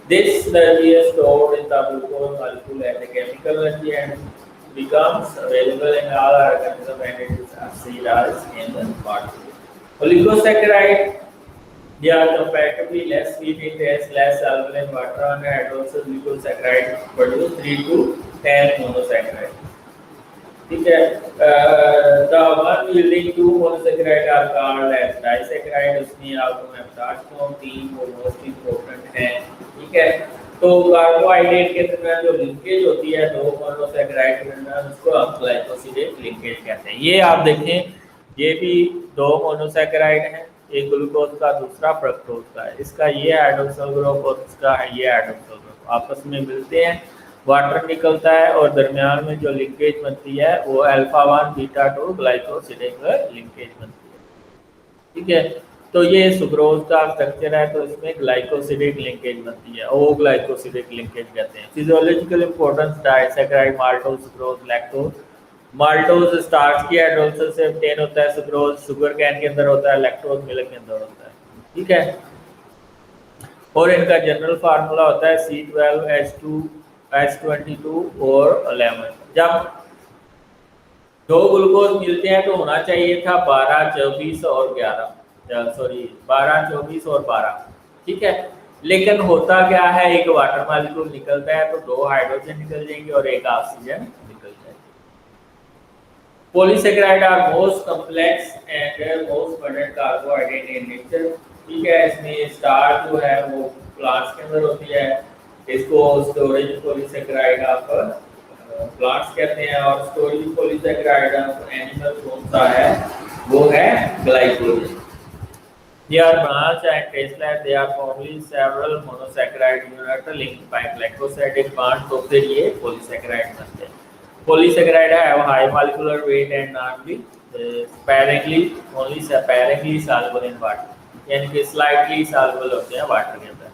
This energy is stored in the glucose molecule as a chemical energy and becomes available in all organisms and it is oxidized in the water. Oligosaccharide, they are comparatively less sweet in taste, less soluble in water, and hydrolysis oligosaccharide produce 3 to 10 monosaccharide. ठीक है, the one yielding 2 monosaccharide are called as disaccharide। उसमें आपको मैं बता चुका हूँ 3 वो most important हैं, ठीक है। तो कार्बोहाइड्रेट के दरमियान जो लिंकेज होती है 2 मोनोसैकेराइड के दरमियान, उसको हम ग्लाइकोसिडेट लिंकेज कहते हैं। ये आप देखें, ये भी 2 मोनोसैकेराइड हैं, एक ग्लूकोज का दूसरा फ्रक्टोज का है। इसका ये हाइड्रोक्सिल ग्रुप और इसका है ये हाइड्रोक्सिल ग्रुप, आपस में मिलते हैं, वाटर निकलता है और दरमियान में जो लिंकेज बनती है वो अल्फा 1 बीटा 2 ग्लाइकोसिडेट लिंकेज बनती है, ठीक है। तो ये सुक्रोज का स्ट्रक्चर है, तो इसमें ग्लाइकोसिडेट लिंकेज बनती है, ओ ग्लाइकोसिडेट लिंकेज कहते हैं। Physiological importance, disaccharide, maltose, sucrose, lactose. Maltose starch की हाइड्रोलिसिस से ऑब्टेन होता है, सुक्रोज शुगर कैन के अंदर होता है, लैक्टोज मिल्क के अंदर होता है, ठीक है। और इनका जनरल फार्मूला होता है C12H2 H22 और 11। जब 2 ग्लूकोज मिलते हैं तो होना चाहिए था 12, 24 और 11, सॉरी 12, 24 और 12, ठीक है। लेकिन होता क्या है, एक वाटर मॉलिक्यूल निकलता है तो 2 हाइड्रोजन निकल जाएंगे और एक ऑक्सीजन निकल जाएगी। Polysaccharide are most complex and most abundant carbohydrate in nature, ठीक है। इसमें स्टार्च जो है वो प्लांट्स के अंदर होती है, इसको स्टोरेज पॉलीसैकेराइड ऑफ प्लांट्स कहते हैं, और स्टोरेज पॉलीसैकेराइड ऑफ एनिमल कौन सा है? वो है glycogen. They are branched and tasteless. They are formerly several monosaccharide units linked by glycosidic bond, तो फिर ये polysaccharide बनते हैं। Polysaccharide have high molecular weight and not be sparingly only sparingly soluble in water, यानी कि slightly soluble होते हैं water के अंदर।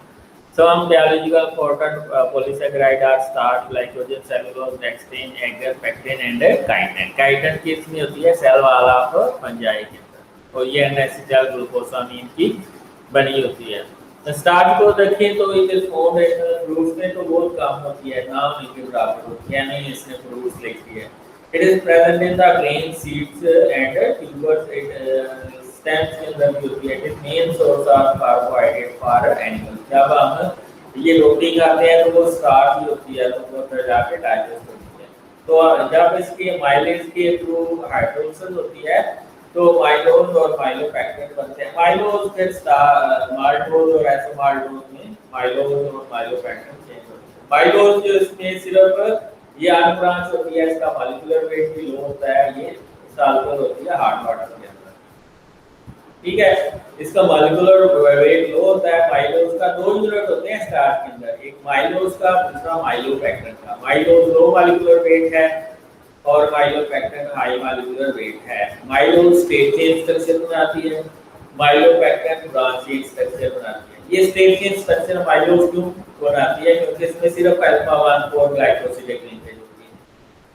Some biological important polysaccharide are starch, glycogen, cellulose, dextrin, agar, pectin and chitin। chitin की इसमें होती है सेल वाल ऑफ फंजाई के, और ये अनएसिटाइल ग्लूकोसामीन की बनी होती है। स्टार्च को देखें तो it is found in fruits में तो बहुत कम होती है, नाम नहीं के बराबर होती है, नहीं इसने फ्रूट्स लिखी है। It is present in the grain, seeds and tubers, it stems के अंदर भी होती है। It is main source of carbohydrate for animal. जब हम ये रोटी खाते हैं तो वो स्टार्च ही होती है, तो वो अंदर जाके डाइजेस्ट होती है। तो जब इसके माइलेज के थ्रू हाइड्रोलिसिस होती है तो माइलोज और माइलोपैक्टिन बनते हैं। माइलोज फिर माल्टोज और एसोमाल्टोज में माइलोज और माइलोपैक्टिन चेंज होते हैं। माइलोज जो इसमें सिर्फ ये आर ब्रांच होती है, इसका मॉलिक्यूलर वेट भी लो होता है, ये सॉल्युबल होती है हार्ड वाटर के अंदर, ठीक है। इसका मॉलिक्यूलर वेट लो होता है। माइलोज का 2 यूनिट होते हैं स्टार्च के अंदर, एक माइलोज का, दूसरा माइलोपैक्टिन का। माइलोज लो मॉलिक्यूलर वेट है और माइलोपैक्टिन हाई मॉलिक्यूलर वेट है। माइलोज स्ट्रेट चेन स्ट्रक्चर बनाती है, माइलोपैक्टिन ब्रांच चेन स्ट्रक्चर बनाती है। ये स्टेट चेन स्ट्रक्चर माइलो क्यों बनाती है, क्योंकि इसमें सिर्फ अल्फा 1 4 ग्लाइकोसिडिक लिंकेज होती है।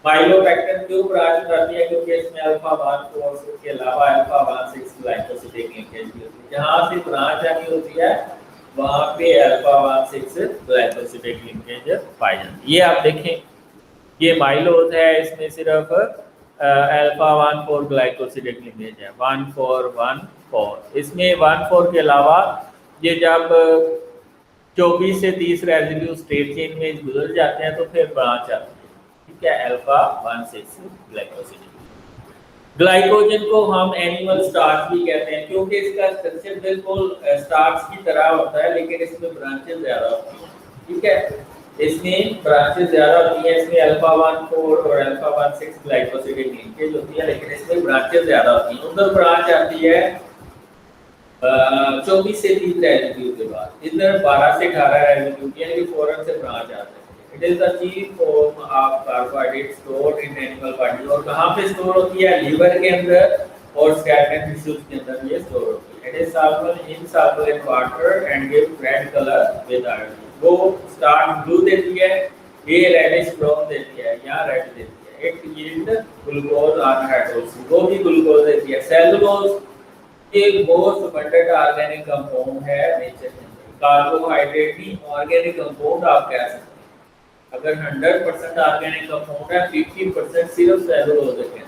माइलोपेक्टिन क्यों ब्रांच बनाती है, क्योंकि इसमें अल्फा 1 4 के अलावा अल्फा 1 6 ग्लाइकोसिडिक लिंकेज भी होती है। जहां से ब्रांच आनी होती है वहां पे अल्फा 1 6 ग्लाइकोसिडिक लिंकेज पाई जाती है। ये आप देखें, ये माइलोज है, इसमें सिर्फ अल्फा 1 4 ग्लाइकोसिडिक लिंकेज है, 1 4 1 4। इसमें 1 4 के अलावा ये जब 24 से 30 रेजिड्यू स्ट्रेट चेन में गुजर जाते हैं तो फिर ब्रांच आती है, ठीक है, अल्फा 1 6 ग्लाइकोसिडिक। ग्लाइकोजन को हम एनिमल स्टार्च भी कहते हैं, क्योंकि इसका स्ट्रक्चर बिल्कुल स्टार्च की तरह होता है, लेकिन इसमें ब्रांचेस ज्यादा होती हैं, ठीक है, इसमें ब्रांचेस ज्यादा होती है। इसमें अल्फा 1 4 और अल्फा 1 6 ग्लाइकोसिडिक लिंकेज होती है, लेकिन इसमें ब्रांचेस ज्यादा होती हैं। उधर ब्रांच आती है 24 से 30 रेजिड्यू के बाद, इधर 12 से 18 रेजिड्यू यानी कि फॉरन से ब्रांच आता है। It is the chief form of carbohydrate stored in animal body. और कहां पे स्टोर होती है? लीवर के अंदर और स्केलेटल टिश्यूज के अंदर ये स्टोर होती है। It is soluble in water and give red colour with iron. वो स्टार्च ब्लू देती है, ये रेडिश ब्राउन देती है, यहाँ रेड देती है। It yield glucose on hydrolysis, वो भी ग्लूकोज देती है। सेलुलोज एक मोस्ट अबंडेंट ऑर्गेनिक कंपाउंड है नेचर के अंदर। कार्बोहाइड्रेट भी ऑर्गेनिक कंपाउंड आप कह सकते हैं। अगर 100% ऑर्गेनिक कंपाउंड है, 50% सिर्फ सेलुलोज के अंदर।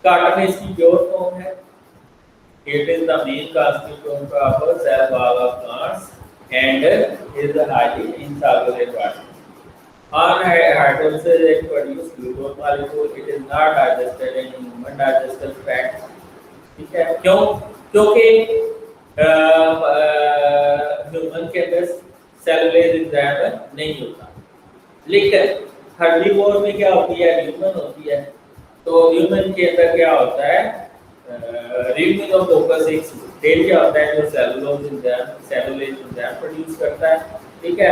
कार्बन इसकी प्योर फॉर्म है। It is the main constituent of cell wall of plants and is highly insoluble in water. On hydrolysis it produces glucose molecule. It is not digested in human digestive tract. ठीक है, क्यों? क्योंकि human के अंदर cellulose enzyme नहीं होता, लेकिन herbivore में क्या होती है? ह्यूमन होती है। तो ह्यूमन के अंदर क्या होता है? रिमिनोकोकस एक बैक्टीरिया होता है जो सेलुलोज एंजाइम प्रोड्यूस करता है, ठीक है,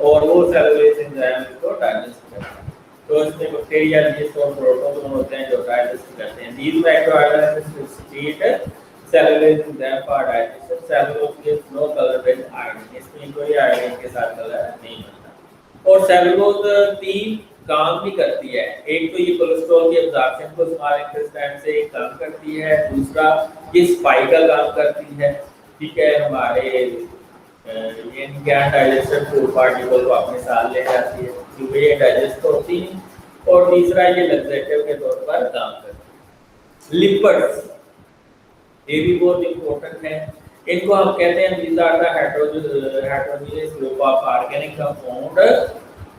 और वो सेलुलोज एंजाइम को डाइजेस्ट करता है। तो इसमें बैक्टीरिया yeast और प्रोटोजोन होते हैं जो डाइजेस्ट करते हैं। These microorganisms secrete cellulose enzyme for digestion. Cellulose gives no color with iodine. इसमें कोई आयोडीन के साथ कलर नहीं बनता। और सेलुलोज 3 काम भी करती है। एक तो ये कोलेस्ट्रॉल की एब्जॉर्प्शन को स्मॉल इंटेस्टाइन से कम करती है, दूसरा ये स्पाइक का काम करती है, ठीक है, हमारे ये क्या डाइजेस्टर फूड पार्टिकल को अपने साथ ले जाती है, क्योंकि ये डाइजेस्ट होती है। और तीसरा ये लैक्सेटिव के तौर पर काम करती है। लिपिड्स ये भी बहुत इंपॉर्टेंट है। इनको हम कहते हैं these are the heterogeneous group of organic compound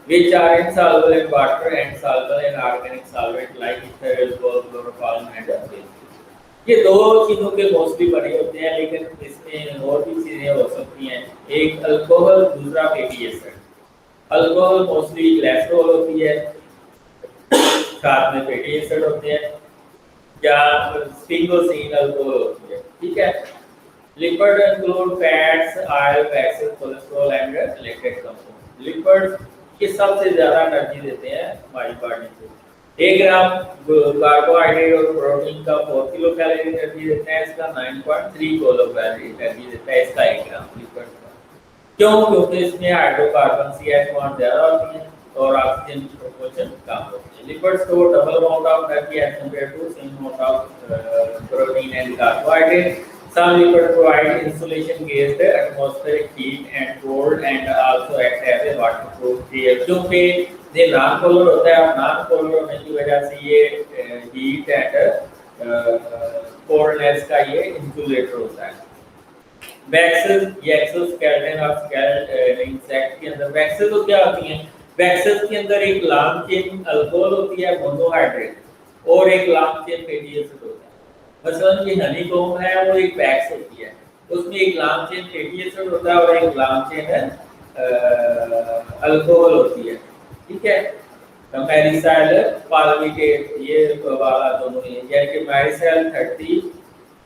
which are insoluble in water and soluble in organic solvent like ether, alcohol, chloroform and base। ये दो चीजों के मोस्टली बने होते हैं, लेकिन इसमें और भी चीजें हो सकती हैं। एक अल्कोहल, दूसरा fatty acid. Alcohol mostly glycol होती है, साथ में फैटी एसिड होते हैं, या स्टिंगोसिन अल्कोहल होती है, ठीक है। Lipid include fats, oil, waxes, cholesterol and lactate compound. Lipid के सबसे ज्यादा एनर्जी देते हैं हमारी बॉडी को। 1 ग्राम कार्बोहाइड्रेट और प्रोटीन का 4 किलो कैलोरी एनर्जी देता है, इसका 9.3 किलो कैलोरी एनर्जी देता है इसका 1 ग्राम लिपिड का। क्यों? क्योंकि इसमें हाइड्रोकार्बन CH बॉन्ड ज्यादा होती है और ऑक्सीजन की प्रोपोर्शन कम होती है। Lipids store double amount of energy as compare to same amount of protein and carbohydrate. Some lipids provide insulation against atmospheric heat and cold and also act as a waterproof layer। क्योंकि ये non polar होता है, और non polar होने की वजह से ये हीट एंड कोल्डनेस का ये इंसुलेटर होता है। वैक्सेस, ये एक्सोस्केलेटन और स्केलेटन इंसेक्ट के अंदर वैक्सेस तो क्या होती हैं? वैक्सेस के अंदर एक लॉन्ग चेन अल्कोहल होती है मोनोहाइड्रेट, और एक लॉन्ग चेन फैटी एसिड होता है। मसलन ये हनीकॉम्ब है, वो एक वैक्स होती है, उसमें एक लॉन्ग चेन फैटी एसिड होता है और एक लॉन्ग चेन अल्कोहल होती है, ठीक है। मेरिसाइल, पाल्मिटेट, ये वाला दोनों ही, यानी कि मेरिसाइल 30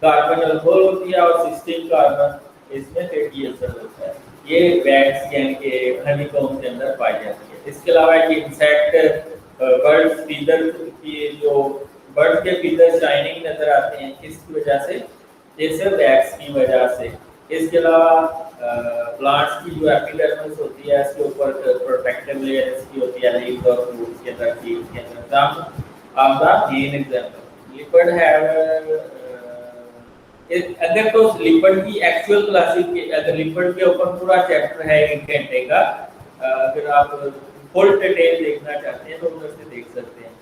कार्बन अल्कोहल होती है और 16 कार्बन इसमें फैटी एसिड होता है। ये वैक्स यानी कि हनीकॉम्ब के अंदर पाई जाती है। इसके अलावा ये इंसेक्ट, बर्ड्स, फीदर की जो बर्ड के फीदर शाइनिंग नजर आते हैं, किसकी वजह से? जैसे वैक्स की वजह से। इसके अलावा प्लांट्स की जो एपिडर्मिस होती है इसके ऊपर प्रोटेक्टिव लेयर इसकी होती है लीव्स और रूट्स के अंदर सीड्स के अंदर। Some of the main example lipid have अगर तो लिपिड की एक्चुअल क्लासिफिकेशन, अगर लिपिड के ऊपर पूरा चैप्टर है 1 घंटे का, अगर आप फुल डिटेल देखना चाहते हैं तो उधर से देख सकते हैं।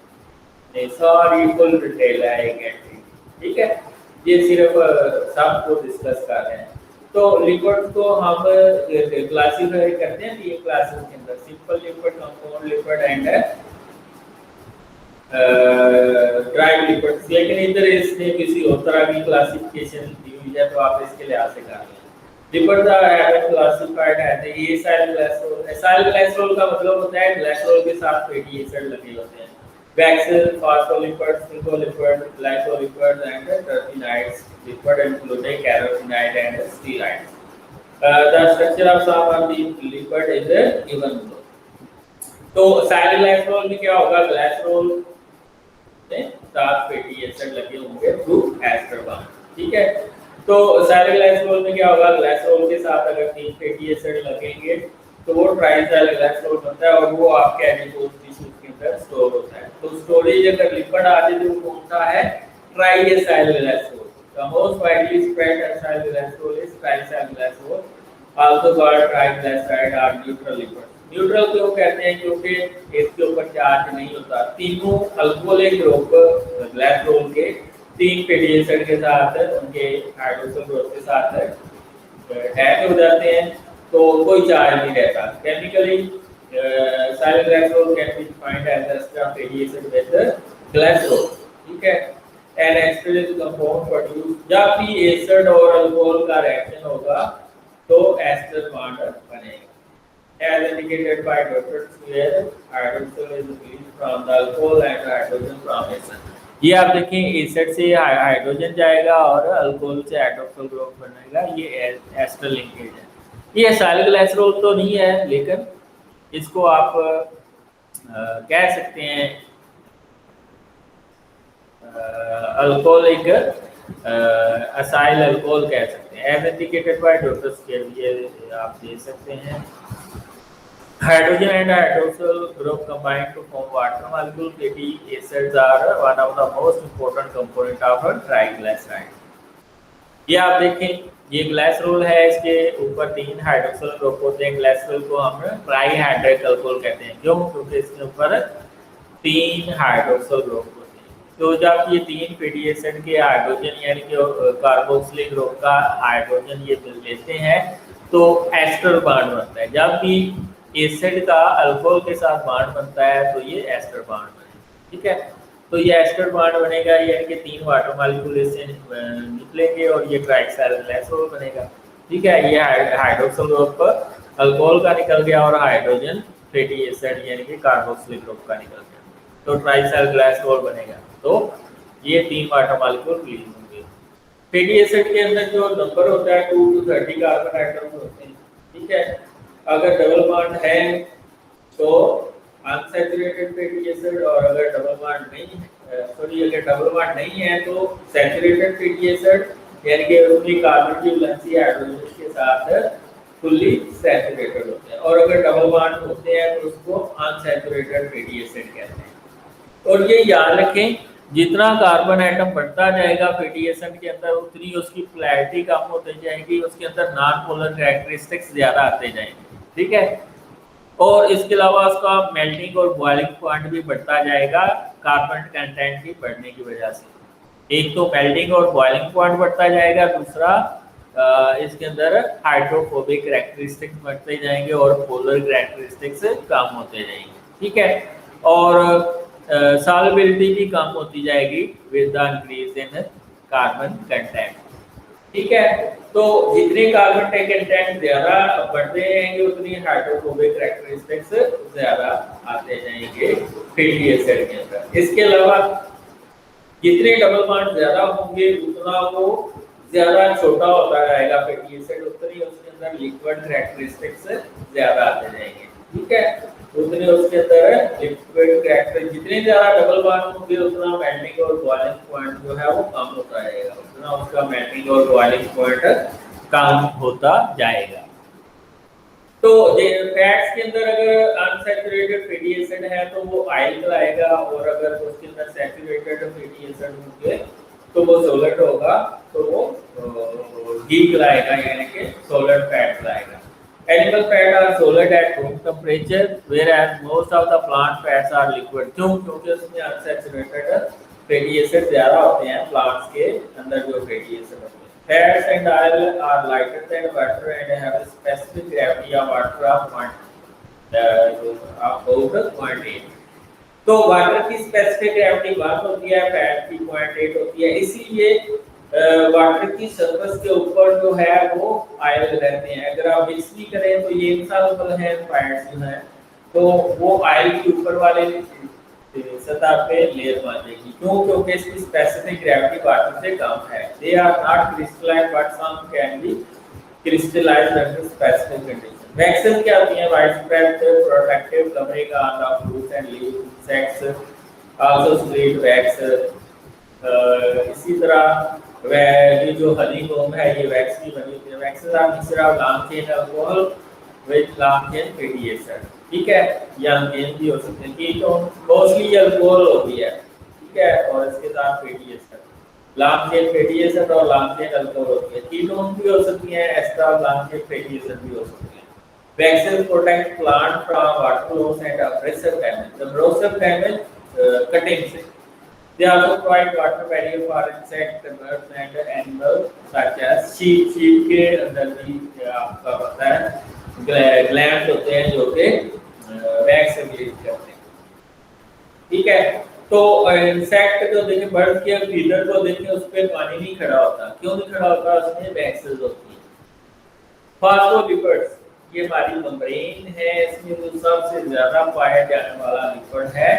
नहीं सारी फुल डिटेल है 1 घंटे, ठीक है। ये सिर्फ सबको डिस्कस कर रहे हैं। तो लिपिड को हम क्लासिफाई करते हैं 3 क्लासेस के अंदर, simple lipid, compound lipid and dry lipids. लेकिन इधर इसने किसी और तरह की क्लासिफिकेशन दी हुई है तो आप इसके लिहाज से कर लें। Lipids are classified as acyl glycerol. Acyl glycerol का मतलब होता है ग्लाइसरॉल के साथ फैटी एसिड लगे होते हैं। Waxes, phospholipids, nicolipids, glycolipids and terpenoids lipid including carotenoid and steroids. The structure of some of the lipid is given below. तो एसाइल ग्लाइसरॉल में क्या होगा, ग्लाइसरॉल में 7 फैटी एसिड लगे होंगे थ्रू एस्टर बॉन्ड, ठीक है। तो एसाइल ग्लाइसरॉल में क्या होगा, ग्लाइसरॉल के साथ अगर 3 फैटी एसिड लगेंगे तो वो ट्राइसाइल ग्लाइसरॉल बनता है और वो आपके एडिपोज टिश्यूज के अंदर स्टोर होता है। तो स्टोरेज अगर लिपिड आ जाए तो कौन सा है, ट्राइएसाइल glycerol. The most widely spread acyl glycerol is triacyl glycerol, also called triglyceride or neutral lipid. Neutral क्यों कहते हैं, क्योंकि इसके ऊपर चार्ज नहीं होता। तीनों अल्कोहलिक ग्रुप ग्लाइसरॉल के 3 फैटी एसिड के साथ उनके हाइड्रोक्सिल ग्रुप के साथ अटैच हो जाते हैं तो कोई चार्ज नहीं रहता। Chemically acyl glycerol can be defined as extra fatty acid with glycerol, ठीक है। An extra compound produced, जब भी एसिड और अल्कोहल का रिएक्शन होगा तो एस्टर बॉन्ड बनेगा। As indicated by doctors where hydroxyl is released from the alcohol and hydrogen from acid. ये आप देखें एसिड से हाइड्रोजन जाएगा और अल्कोहल से हाइड्रोक्सिल ग्रुप बनेगा, ये एस्टर लिंकेज है। ये एसाइल ग्लाइसरॉल तो नहीं है, लेकिन इसको आप कह सकते हैं अल्कोहलिक असाइल अल्कोहल कह सकते हैं। एज इंडिकेटेड बाय डॉक्टर्स के लिए आप दे सकते हैं hydrogen and hydroxyl group combine to form water molecule. Fatty acids are one of the most important component of triglyceride. ये आप देखें ये ग्लाइसरॉल है, इसके ऊपर 3 हाइड्रोक्सिल ग्रुप होते हैं। ग्लाइसरॉल को हम ट्राइहाइड्रिक अल्कोहल कहते हैं, क्यों, क्योंकि इसके ऊपर 3 हाइड्रोक्सिल ग्रुप होते हैं। तो जब ये 3 फैटी एसिड के हाइड्रोजन यानी कि कार्बोक्सिलिक ग्रुप का हाइड्रोजन ये लेते हैं तो एस्टर बॉन्ड बनता है। जब भी एसिड का अल्कोहल के साथ बॉन्ड बनता है तो ये एस्टर बॉन्ड बनेगा, ठीक है। तो ये एस्टर बॉन्ड बनेगा यानी कि 3 वाटर मॉलिक्यूल इससे निकलेंगे और ये ट्राइसाइल ग्लाइसरॉल बनेगा, ठीक है। ये हाइड्रोक्सिल ग्रुप अल्कोहल का निकल गया और हाइड्रोजन फैटी एसिड यानी कि कार्बोक्सिलिक ग्रुप का निकल गया, तो ट्राइसाइल ग्लाइसरॉल बनेगा। तो ये 3 वाटर मॉलिक्यूल रिलीज होंगे। फैटी एसिड के अंदर जो नंबर होता है 2 to 30 कार्बन आइटम्स होते हैं, ठीक है। अगर डबल बॉन्ड है तो अनसैचुरेटेड फैटी एसिड, और अगर डबल बॉन्ड नहीं है, अगर डबल बॉन्ड नहीं है तो सैचुरेटेड फैटी एसिड यानी कि उसमें कार्बन की वैलेंसी हाइड्रोजन के साथ फुल्ली सैचुरेटेड होते हैं, और अगर डबल बॉन्ड होते हैं तो उसको अनसैचुरेटेड फैटी एसिड कहते हैं। और ये याद रखें जितना कार्बन एटम बढ़ता जाएगा फैटी एसिड के अंदर उतनी उसकी पोलैरिटी कम होती जाएगी, उसके अंदर नॉन पोलर कैरेक्टरिस्टिक्स ज़्यादा आते जाएंगे, ठीक है। और इसके अलावा उसका मेल्टिंग और बॉइलिंग पॉइंट भी बढ़ता जाएगा कार्बन कंटेंट की बढ़ने की वजह से। एक तो मेल्टिंग और बॉइलिंग पॉइंट बढ़ता जाएगा, दूसरा इसके अंदर हाइड्रोफोबिक कैरेक्टरिस्टिक्स बढ़ते जाएंगे और पोलर कैरेक्टरिस्टिक्स कम होते जाएंगे, ठीक है। और सॉल्युबिलिटी भी कम होती जाएगी with the increase in carbon content, ठीक है। तो जितने कार्बन कंटेंट ज्यादा बढ़ते जाएंगे उतनी हाइड्रोफोबिक कैरेक्टरिस्टिक्स ज्यादा आते जाएंगे फैटी एसिड के अंदर। इसके अलावा जितने डबल बॉन्ड ज्यादा होंगे उतना वो ज्यादा छोटा होता जाएगा फैटी एसिड, उतनी उसके अंदर लिक्विड कैरेक्टरिस्टिक्स ज्यादा आते जाएंगे, ठीक है। उतने उसके अंदर लिक्विड कैरेक्टर जितने ज्यादा डबल बॉन्ड होंगे उतना मेल्टिंग और बॉइलिंग पॉइंट जो है वो कम होता जाएगा, उतना उसका मेल्टिंग और बॉइलिंग पॉइंट कम होता जाएगा। तो फैट्स के अंदर अगर अनसैचुरेटेड फैटी एसिड है तो वो ऑयल कहलाएगा, और अगर उसके अंदर सैचुरेटेड फैटी एसिड होंगे तो वो सॉलिड होगा, तो वो घी कहलाएगा, यानी कि सॉलिड फैट कहलाएगा। Animal fat are solid at room temperature whereas most of the plant fats are liquid। क्यों? क्योंकि उसमें अनसैचुरेटेड फैटी एसिड ज्यादा होते हैं प्लांट्स के अंदर जो फैटी एसिड होते हैं। Fats and oil are lighter than water and have a specific gravity of water of 0.8। तो वाटर की स्पेसिफिक ग्रेविटी 1 होती है, फैट की 0.8 होती है, इसीलिए वाटर की सरफेस के ऊपर जो है वो आयल रहते हैं। अगर आप मिक्स भी करें तो ये इनसॉल्युबल है फैट्स जो है, तो वो आयल के ऊपर वाले सतह पे लेयर बन जाएगी। क्यों? क्योंकि इसकी स्पेसिफिक ग्रेविटी वाटर से कम है। They are not crystalline but some can be crystallized under specific condition. Waxes क्या होती हैं? Wide spread protective covering on the fruits and leaves, insects also spread wax. इसी तरह ये जो हनीकॉम्ब है ये वैक्स की बनी होती है। Waxes are mixture of long chain alcohol with long chain fatty acid, ठीक है, या गेन भी हो सकते हैं कि तो मोस्टली अल्कोहल होती है, ठीक है, और इसके साथ fatty acid, long chain fatty acid और लॉन्ग चेन अल्कोहल होती है। कीटोन भी हो सकती हैं, ester long chain fatty acid भी हो सकती हैं। Waxes protect plant from water loss and abrasive damage. The abrasive damage cutting से they also provide water barrier for insect, birds and animals such as sheep। sheep के अंदर भी आपका पता है ग्लैंड होते हैं जो कि वैक्स रिलीज करते हैं, ठीक है। तो इंसेक्ट जो देखें, बर्ड के फीडर को देखें उस पर पानी नहीं खड़ा होता। क्यों नहीं खड़ा होता? उसमें वैक्सेस होती हैं। फॉस्फोलिपिड्स, ये हमारी मेम्ब्रेन है, इसमें जो सबसे ज्यादा पाया जाने वाला लिपिड है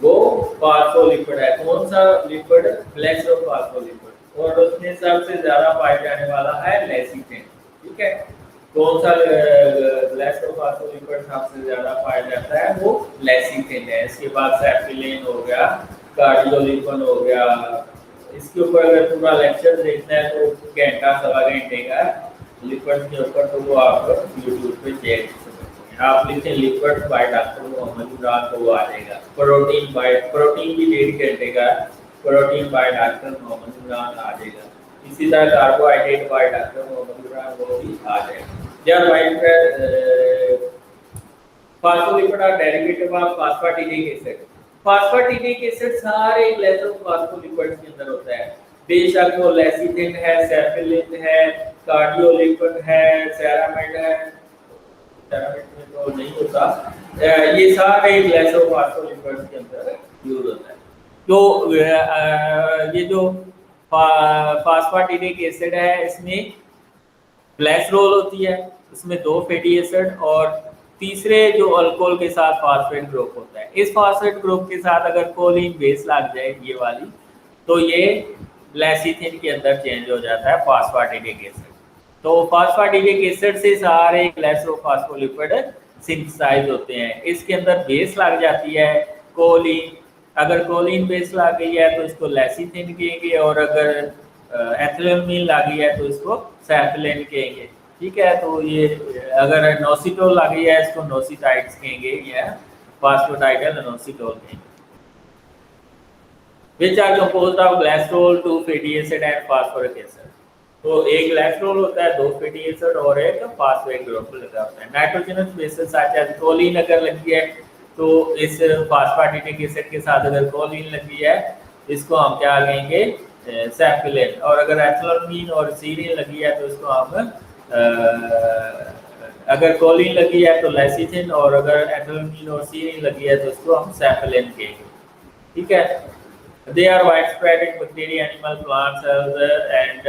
वो फॉस्फोलिपिड है। कौन सा लिपिड? ग्लाइकोफॉस्फोलिपिड, और उसमें सबसे ज्यादा पाया जाने वाला है लेसिथिन, ठीक है। कौन सा ग्लाइकोफॉस्फोलिपिड सबसे ज्यादा पाया जाता है? वो लेसिथिन है। इसके बाद सेप्टिलिन हो गया, कार्डियोलिपिन हो गया। इसके ऊपर अगर पूरा लेक्चर देखना है तो घंटा सवा घंटे का लिपिड के ऊपर, तो वो आप यूट्यूब पे चेक कर सकते हैं। आप लिखें lipid by doctor Mohammad Imran तो वो आ जाएगा। प्रोटीन भी 1.5 घंटे का, protein by doctor Mohammad Imran आ जाएगा। इसी तरह carbohydrate by doctor Mohammad Imran वो भी आ जाएगा। जब वाइट phospholipid are derivative of phosphatidic acid. Phosphatidic acid सारे ग्लाइकोफॉस्फोलिपिड्स के अंदर होता है। बेशक वो लेसिथिन है, सेप्टिलिन है, कार्डियोलिपिन है, सेरामिड है, सेरामिड में तो नहीं होता, ये सारे ग्लाइकोफॉस्फोलिपिड्स के अंदर यूज होता है। तो ये जो फॉस्फेटिक एसिड है इसमें ग्लाइसरोल होती है, इसमें 2 फैटी एसिड और तीसरे जो अल्कोहल के साथ फॉस्फेट ग्रुप होता है। इस फॉस्फेट ग्रुप के साथ अगर कोलिन बेस लग जाए ये वाली, तो ये लेसिथिन के अंदर चेंज हो जाता है फॉस्फेटिक एसिड। तो फॉस्फेटिक एसिड से सारे ग्लाइकोफॉस्फोलिपिड सिंथेसाइज होते हैं। इसके अंदर बेस लग जाती है कोलिन। अगर कोलिन बेस लग गई है तो इसको लेसिथिन कहेंगे, और अगर एथिलीन लग गई है तो इसको सेप्टिलिन कहेंगे, ठीक है। तो ये अगर नोसिटोल लग गई है इसको नोसिटाइड्स कहेंगे या फॉस्फेटाइडल नोसिटोल कहेंगे। Which are composed of glycerol, 2 fatty acid and phosphoric acid। तो एक ग्लाइसरोल होता है, 2 फैटी एसिड और एक फॉस्फेट ग्रुप लगा होता है। Nitrogenous bases such as choline अगर लगी है तो इस फॉस्फेटिक एसिड के साथ अगर कोलिन लगी है इसको हम क्या कहेंगे? सेप्टिलिन। और अगर एथिलीन और सीरीन लगी है तो इसको हम अगर कोलिन लगी है तो लेसिथिन, और अगर एथिलीन और सीरीन लगी है तो इसको हम सेप्टिलिन कहेंगे, ठीक है। They are widespread in bacteria, animal, plant cells and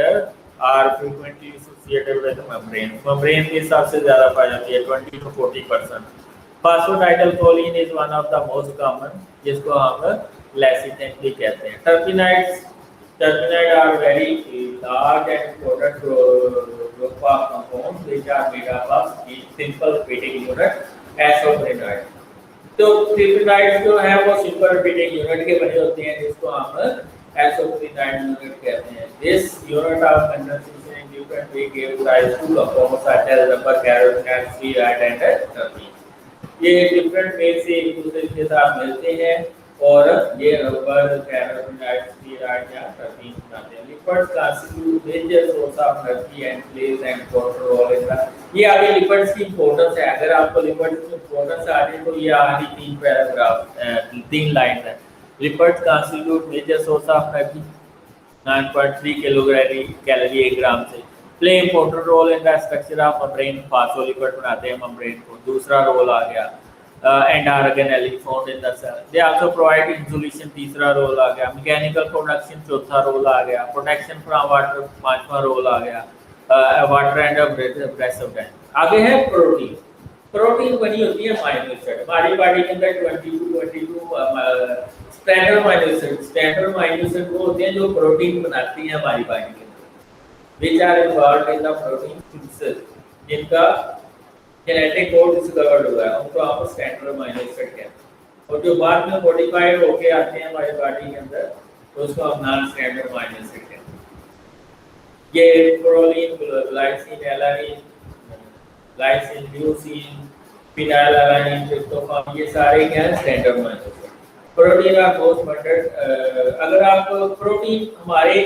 are frequently associated with the membrane। membrane के सबसे ज़्यादा पाई जाती है 20 to 40%। Phosphatidylcholine is one of the most common, जिसको हम लेसिथिन भी कहते हैं। Terpenoids are very large and important group of compounds which are made up of simple repeating unit isoprenoids। तो ट्रिपेनाइड जो है वो सुपर रिपीटिंग यूनिट के बने होते हैं जिसको हम आइसोप्रीनाइड यूनिट कहते हैं। This unit of condensation different way gave rise to compounds such as rubber, carotenoid, steroid and terpene. ये डिफरेंट वे से एक दूसरे के साथ मिलते हैं और ये रबर, carotenoid, steroid या terpene बनाते हैं. Lipids constitute major source of energy and plays an important role in the. ये आगे lipids की importance है. अगर आपको lipids की importance आ जाए तो ये आगे 3 पैराग्राफ 3 लाइन है. Lipids constitute major source of energy 9.3 calorie 1 gram से. Play important role in the structure of membrane. Phospholipid बनाते हैं मेम्ब्रेन को. दूसरा रोल आ गया and organelle found in the cell. They also provide insulation. तीसरा role आ गया. मैकेनिकल प्रोडक्शन चौथा रोल आ गया. प्रोटेक्शन फ्रॉम वाटर पांचवा रोल आ गया. Water and breath of death. आगे है प्रोटीन. प्रोटीन बनी होती है अमाइनो एसिड. हमारी बॉडी के अंदर 22 standard amino acid. Standard amino acid वो होते हैं जो प्रोटीन बनाती हैं हमारी बॉडी के अंदर. which are involved in the protein synthesis, जिनका जेनेटिक कोड डिस्कवर्ड हुआ है उनको आप स्टैंडर्ड अमाइनो एसिड कहते हैं. और जो बाद में मॉडिफाइड होके आते हैं हमारी बॉडी के अंदर तो उसको हम नॉन स्टैंडर्ड अमाइनो एसिड कहते हैं. ये proline, glycine, alanine, glycine, leucine, phenylalanine, tryptophan, ये सारे क्या हैं standard amino acid. Protein are most abundant. अगर आप प्रोटीन हमारे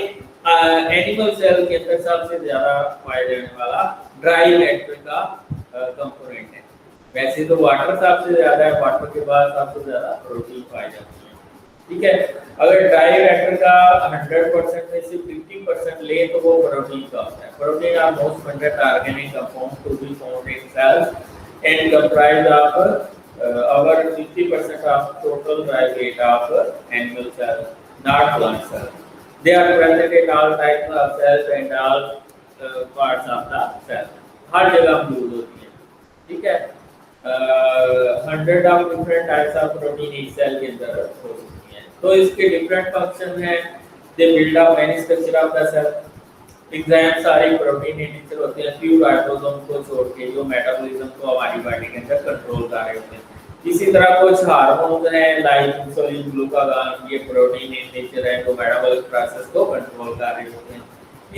एनिमल सेल के अंदर सबसे ज्यादा पाया जाने वाला ड्राई मैटर का कंपोनेंट है. वैसे तो वाटर सबसे ज्यादा है. वाटर के बाद सबसे ज्यादा प्रोटीन पाई जाती है. ठीक है. अगर ड्राई मैटर का 100% में से 50% ले तो वो प्रोटीन का होता है. Protein are most abundant organic compound to be found in cells and comprise of over 50% of total dry weight of animal cells, not plant cells. They are present in all types of cells and all parts of the cell. हर जगह मौजूद होती है. ठीक है. 100 of different types of protein each cell के अंदर हो सकती हैं. तो इसके different function हैं. They build up many structure of the cell. Exam सारे प्रोटीन in nature होते हैं. few राइबोसोम को छोड़ के जो मेटाबॉलिज्म को हमारी बॉडी के अंदर कंट्रोल कर रहे होते हैं. इसी तरह कुछ हार्मोन्स हैं लाइक इंसुलिन, ग्लूकागॉन, ये प्रोटीन इन नेचर है जो मेटाबॉलिक प्रोसेस को कंट्रोल कर रहे होते हैं.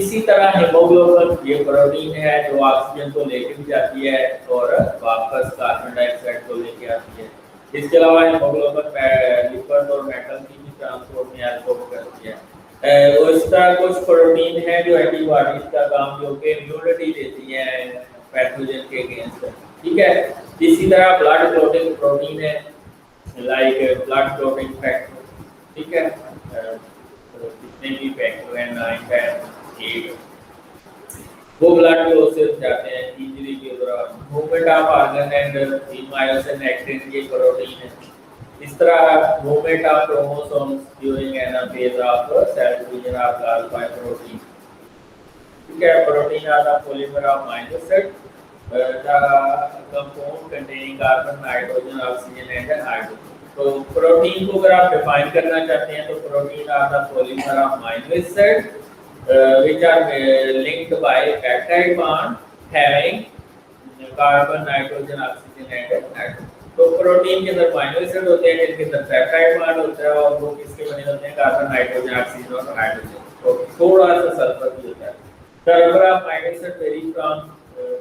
इसी तरह हीमोग्लोबिन ये प्रोटीन है जो ऑक्सीजन को लेकर भी जाती है और वापस कार्बन डाइऑक्साइड को लेकर आती है. इसके अलावा हीमोग्लोबिन लिपिड और मेटल की भी ट्रांसपोर्ट में हेल्प करती है. इस तरह कुछ प्रोटीन है जो एंटीबॉडीज का काम जो कि इम्यूनिटी देती है पैथोजन के अगेंस्ट. ठीक है. इसी तरह ब्लड क्लॉटिंग प्रोटीन है लाइक ब्लड क्लॉटिंग फैक्टर. ठीक है. जितने भी फैक्टर हैं 9, 10, 8 वो ब्लड फ्लो से जाते हैं इंजरी के दौरान. Movement of organ and myosin actin ये प्रोटीन है. इस तरह movement of chromosomes during anaphase of cell division of large by protein. ठीक है. Protein are the polymer of amino acid, the compound containing carbon, nitrogen, oxygen and hydrogen. तो protein को अगर आप डिफाइन करना चाहते हैं तो protein are the polymer of amino acid which are linked by peptide bond having carbon, nitrogen, oxygen and hydrogen. तो protein के अंदर अमाइनो एसिड होते हैं जिनके अंदर पेप्टाइड बॉन्ड होता है और वो किसके बने होते हैं कार्बन, नाइट्रोजन, ऑक्सीजन और हाइड्रोजन. तो थोड़ा सा सल्फर भी होता है. The number of amino acids vary from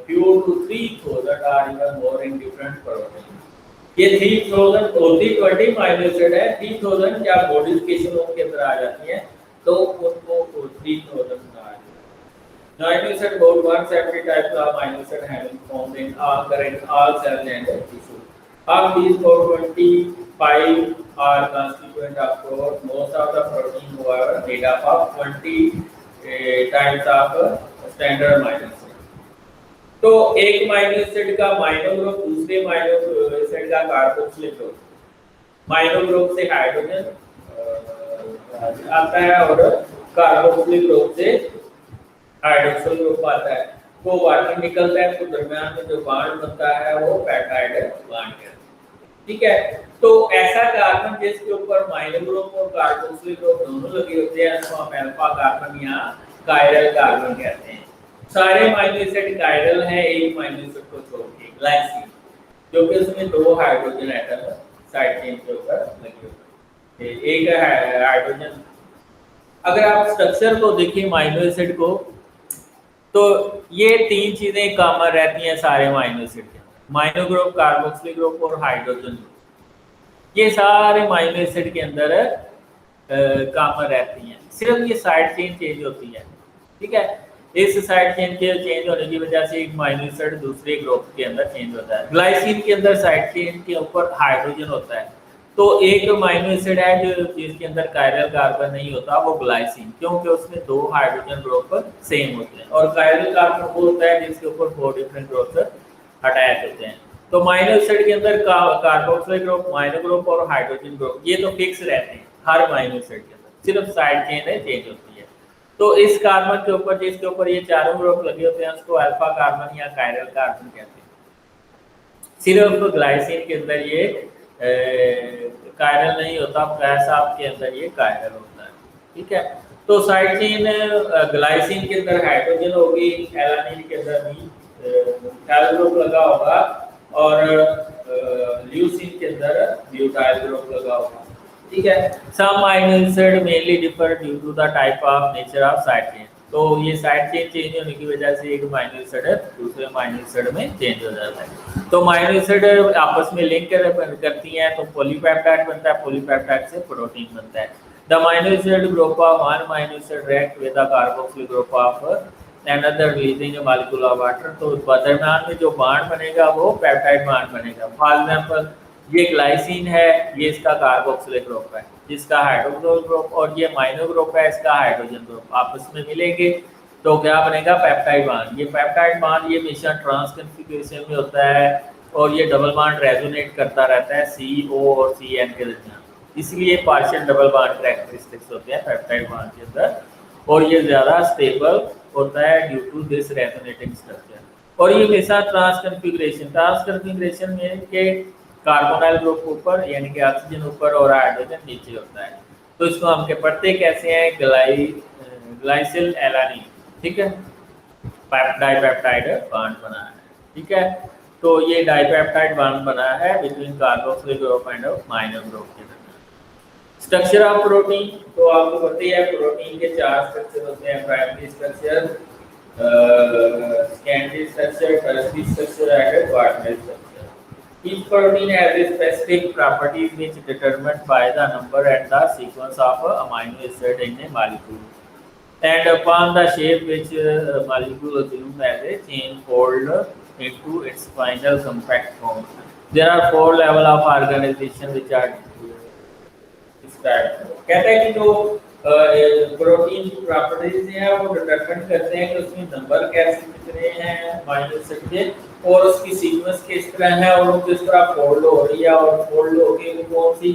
few to 3000 or even more in different proteins. ये 3000 ओनली 20 अमाइनो एसिड है. 3000 क्या मॉडिफिकेशन उनके अंदर आ जाती है तो उनको 3000 ना आ जाए. Amino acid about 170 types of amino acid have been found in all cells and tissues. Of these 425 are constituent of protein. Most of the protein however made up of 20 types of standard amino acid. तो एक amino acid का amino group दूसरे amino acid का carboxylic group. Amino group से hydrogen आता है और carboxylic group से हाइड्रोक्सिल ग्रुप आता है. वो वाटर निकलता है तो दरमियान में जो बॉन्ड बनता है वो पेप्टाइड बॉन्ड है. ठीक है. तो ऐसा कार्बन जिसके ऊपर अमाइनो ग्रुप और कार्बोक्सिलिक ग्रुप दोनों लगे होते हैं उसको हम अल्फा कार्बन या कायरल कार्बन कहते हैं. सारे अमाइनो एसिड कायरल है एक अमाइनो एसिड को छोड़ के ग्लाइसिन जो कि उसमें 2 हाइड्रोजन एटम साइड चेन के ऊपर लगे होते हैं. एक है हाइड्रोजन. अगर आप स्ट्रक्चर को देखिए अमाइनो एसिड को तो ये तीन चीजें कॉमन रहती हैं सारे अमाइनो एसिड के अंदर, माइनो ग्रुप, कार्बोक्सिलिक ग्रुप और हाइड्रोजन ग्रुप। ये सारे अमाइनो एसिड के अंदर कॉमन रहती हैं, सिर्फ ये साइड चेन चेंज होती है। ठीक है, इस साइड चेन के चेंज होने की वजह से एक अमाइनो एसिड दूसरे ग्रुप के अंदर चेंज होता है। ग्लाइसिन के अंदर साइड चेन के ऊपर हाइड्रोजन होता है, तो एक अमाइनो एसिड है जो जिसके अंदर कायरल कार्बन नहीं होता, वो ग्लाइसिन, क्योंकि उसमें दो हाइड्रोजन ग्रुप सेम होते हैं। और कायरल कार्बन वो होता है जिसके ऊपर 4 डिफरेंट ग्रुप्स अटैच होते हैं। तो अमाइनो एसिड के अंदर कार्बोक्सिलिक ग्रुप, अमाइनो ग्रुप और हाइड्रोजन ग्रुप ये तो फिक्स रहते हैं हर अमाइनो एसिड के अंदर, सिर्फ साइड चेन है चेंज होती है। तो इस कार्बन के ऊपर जिसके ऊपर ये चारों ग्रुप लगे होते हैं उसको अल्फा कार्बन या कायरल कार्बन कहते हैं। सिर्फ ग्लाइसिन के अंदर ये कायरल नहीं होता, साहब के अंदर ये कायरल होता है। ठीक है, तो साइड चेन ग्लाइसिन के अंदर हाइड्रोजन होगी, एलानिन के अंदर भी मिथाइल ग्रुप लगा होगा, और ल्यूसीन के अंदर ब्यूटाइल ग्रुप लगा होगा। ठीक है, some amino acid mainly differ due to the type of nature of side chain. तो ये साइड चेन चेंज होने की वजह से एक अमाइनो एसिड दूसरे अमाइनो एसिड में चेंज हो जाता है। तो अमाइनो एसिड आपस में लिंक करती हैं तो पॉलीपेप्टाइड बनता है, पॉलीपेप्टाइड से प्रोटीन बनता है। The amino acid group of one amino acid react with the carboxylic group of another releasing a molecule of water. तो दरमियान में जो बॉन्ड बनेगा वो पेप्टाइड बॉन्ड बनेगा। फॉर एग्जांपल ये ग्लाइसिन है, ये इसका कार्बोक्सिलिक ग्रुप है, जिसका हाइड्रोजन ग्रुप, और ये अमाइनो ग्रुप है, इसका हाइड्रोजन ग्रुप, आपस में मिलेंगे तो क्या बनेगा, पेप्टाइड बॉन्ड। ये पेप्टाइड बॉन्ड ये हमेशा ट्रांस कॉन्फ़िगरेशन में होता है, और ये डबल बॉन्ड रेजोनेट करता रहता है CO और CN के दरमियान, इसलिए पार्शियल डबल बॉन्ड कैरेक्टरिस्टिक्स होते हैं पेप्टाइड बॉन्ड के अंदर, और ये ज़्यादा स्टेबल होता है due to this resonating structure. और ये हमेशा ट्रांस कॉन्फ़िगरेशन में के कार्बोनाइल ग्रुप ऊपर यानी कि ऑक्सीजन ऊपर और हाइड्रोजन नीचे होता है। तो इसको हम के पढ़ते कैसे हैं, ग्लाइसिल एलानिन। ठीक है, डाइपेप्टाइड बॉन्ड बना है। ठीक है, तो ये डाइपेप्टाइड बॉन्ड बना है between carboxylic group and amino group के दरमियान। स्ट्रक्चर ऑफ प्रोटीन, तो आपको पता ही है प्रोटीन के 4 स्ट्रक्चर होते हैं, primary structure, secondary structure, tertiary structure and quaternary structure. Each protein has its specific properties which determined by the number and the sequence of amino acid in a molecule, and upon the shape which molecule assumes as a chain fold into its final compact form. There are 4 levels of organization which are described. कहता है कि जो protein की properties हैं वो determine करते हैं कि उसमें नंबर कैसे कितने हैं अमाइनो एसिड के, और उसकी सीक्वेंस किस तरह है, और वो किस तरह फोल्ड हो रही है, और फोल्ड होके वो कौन सी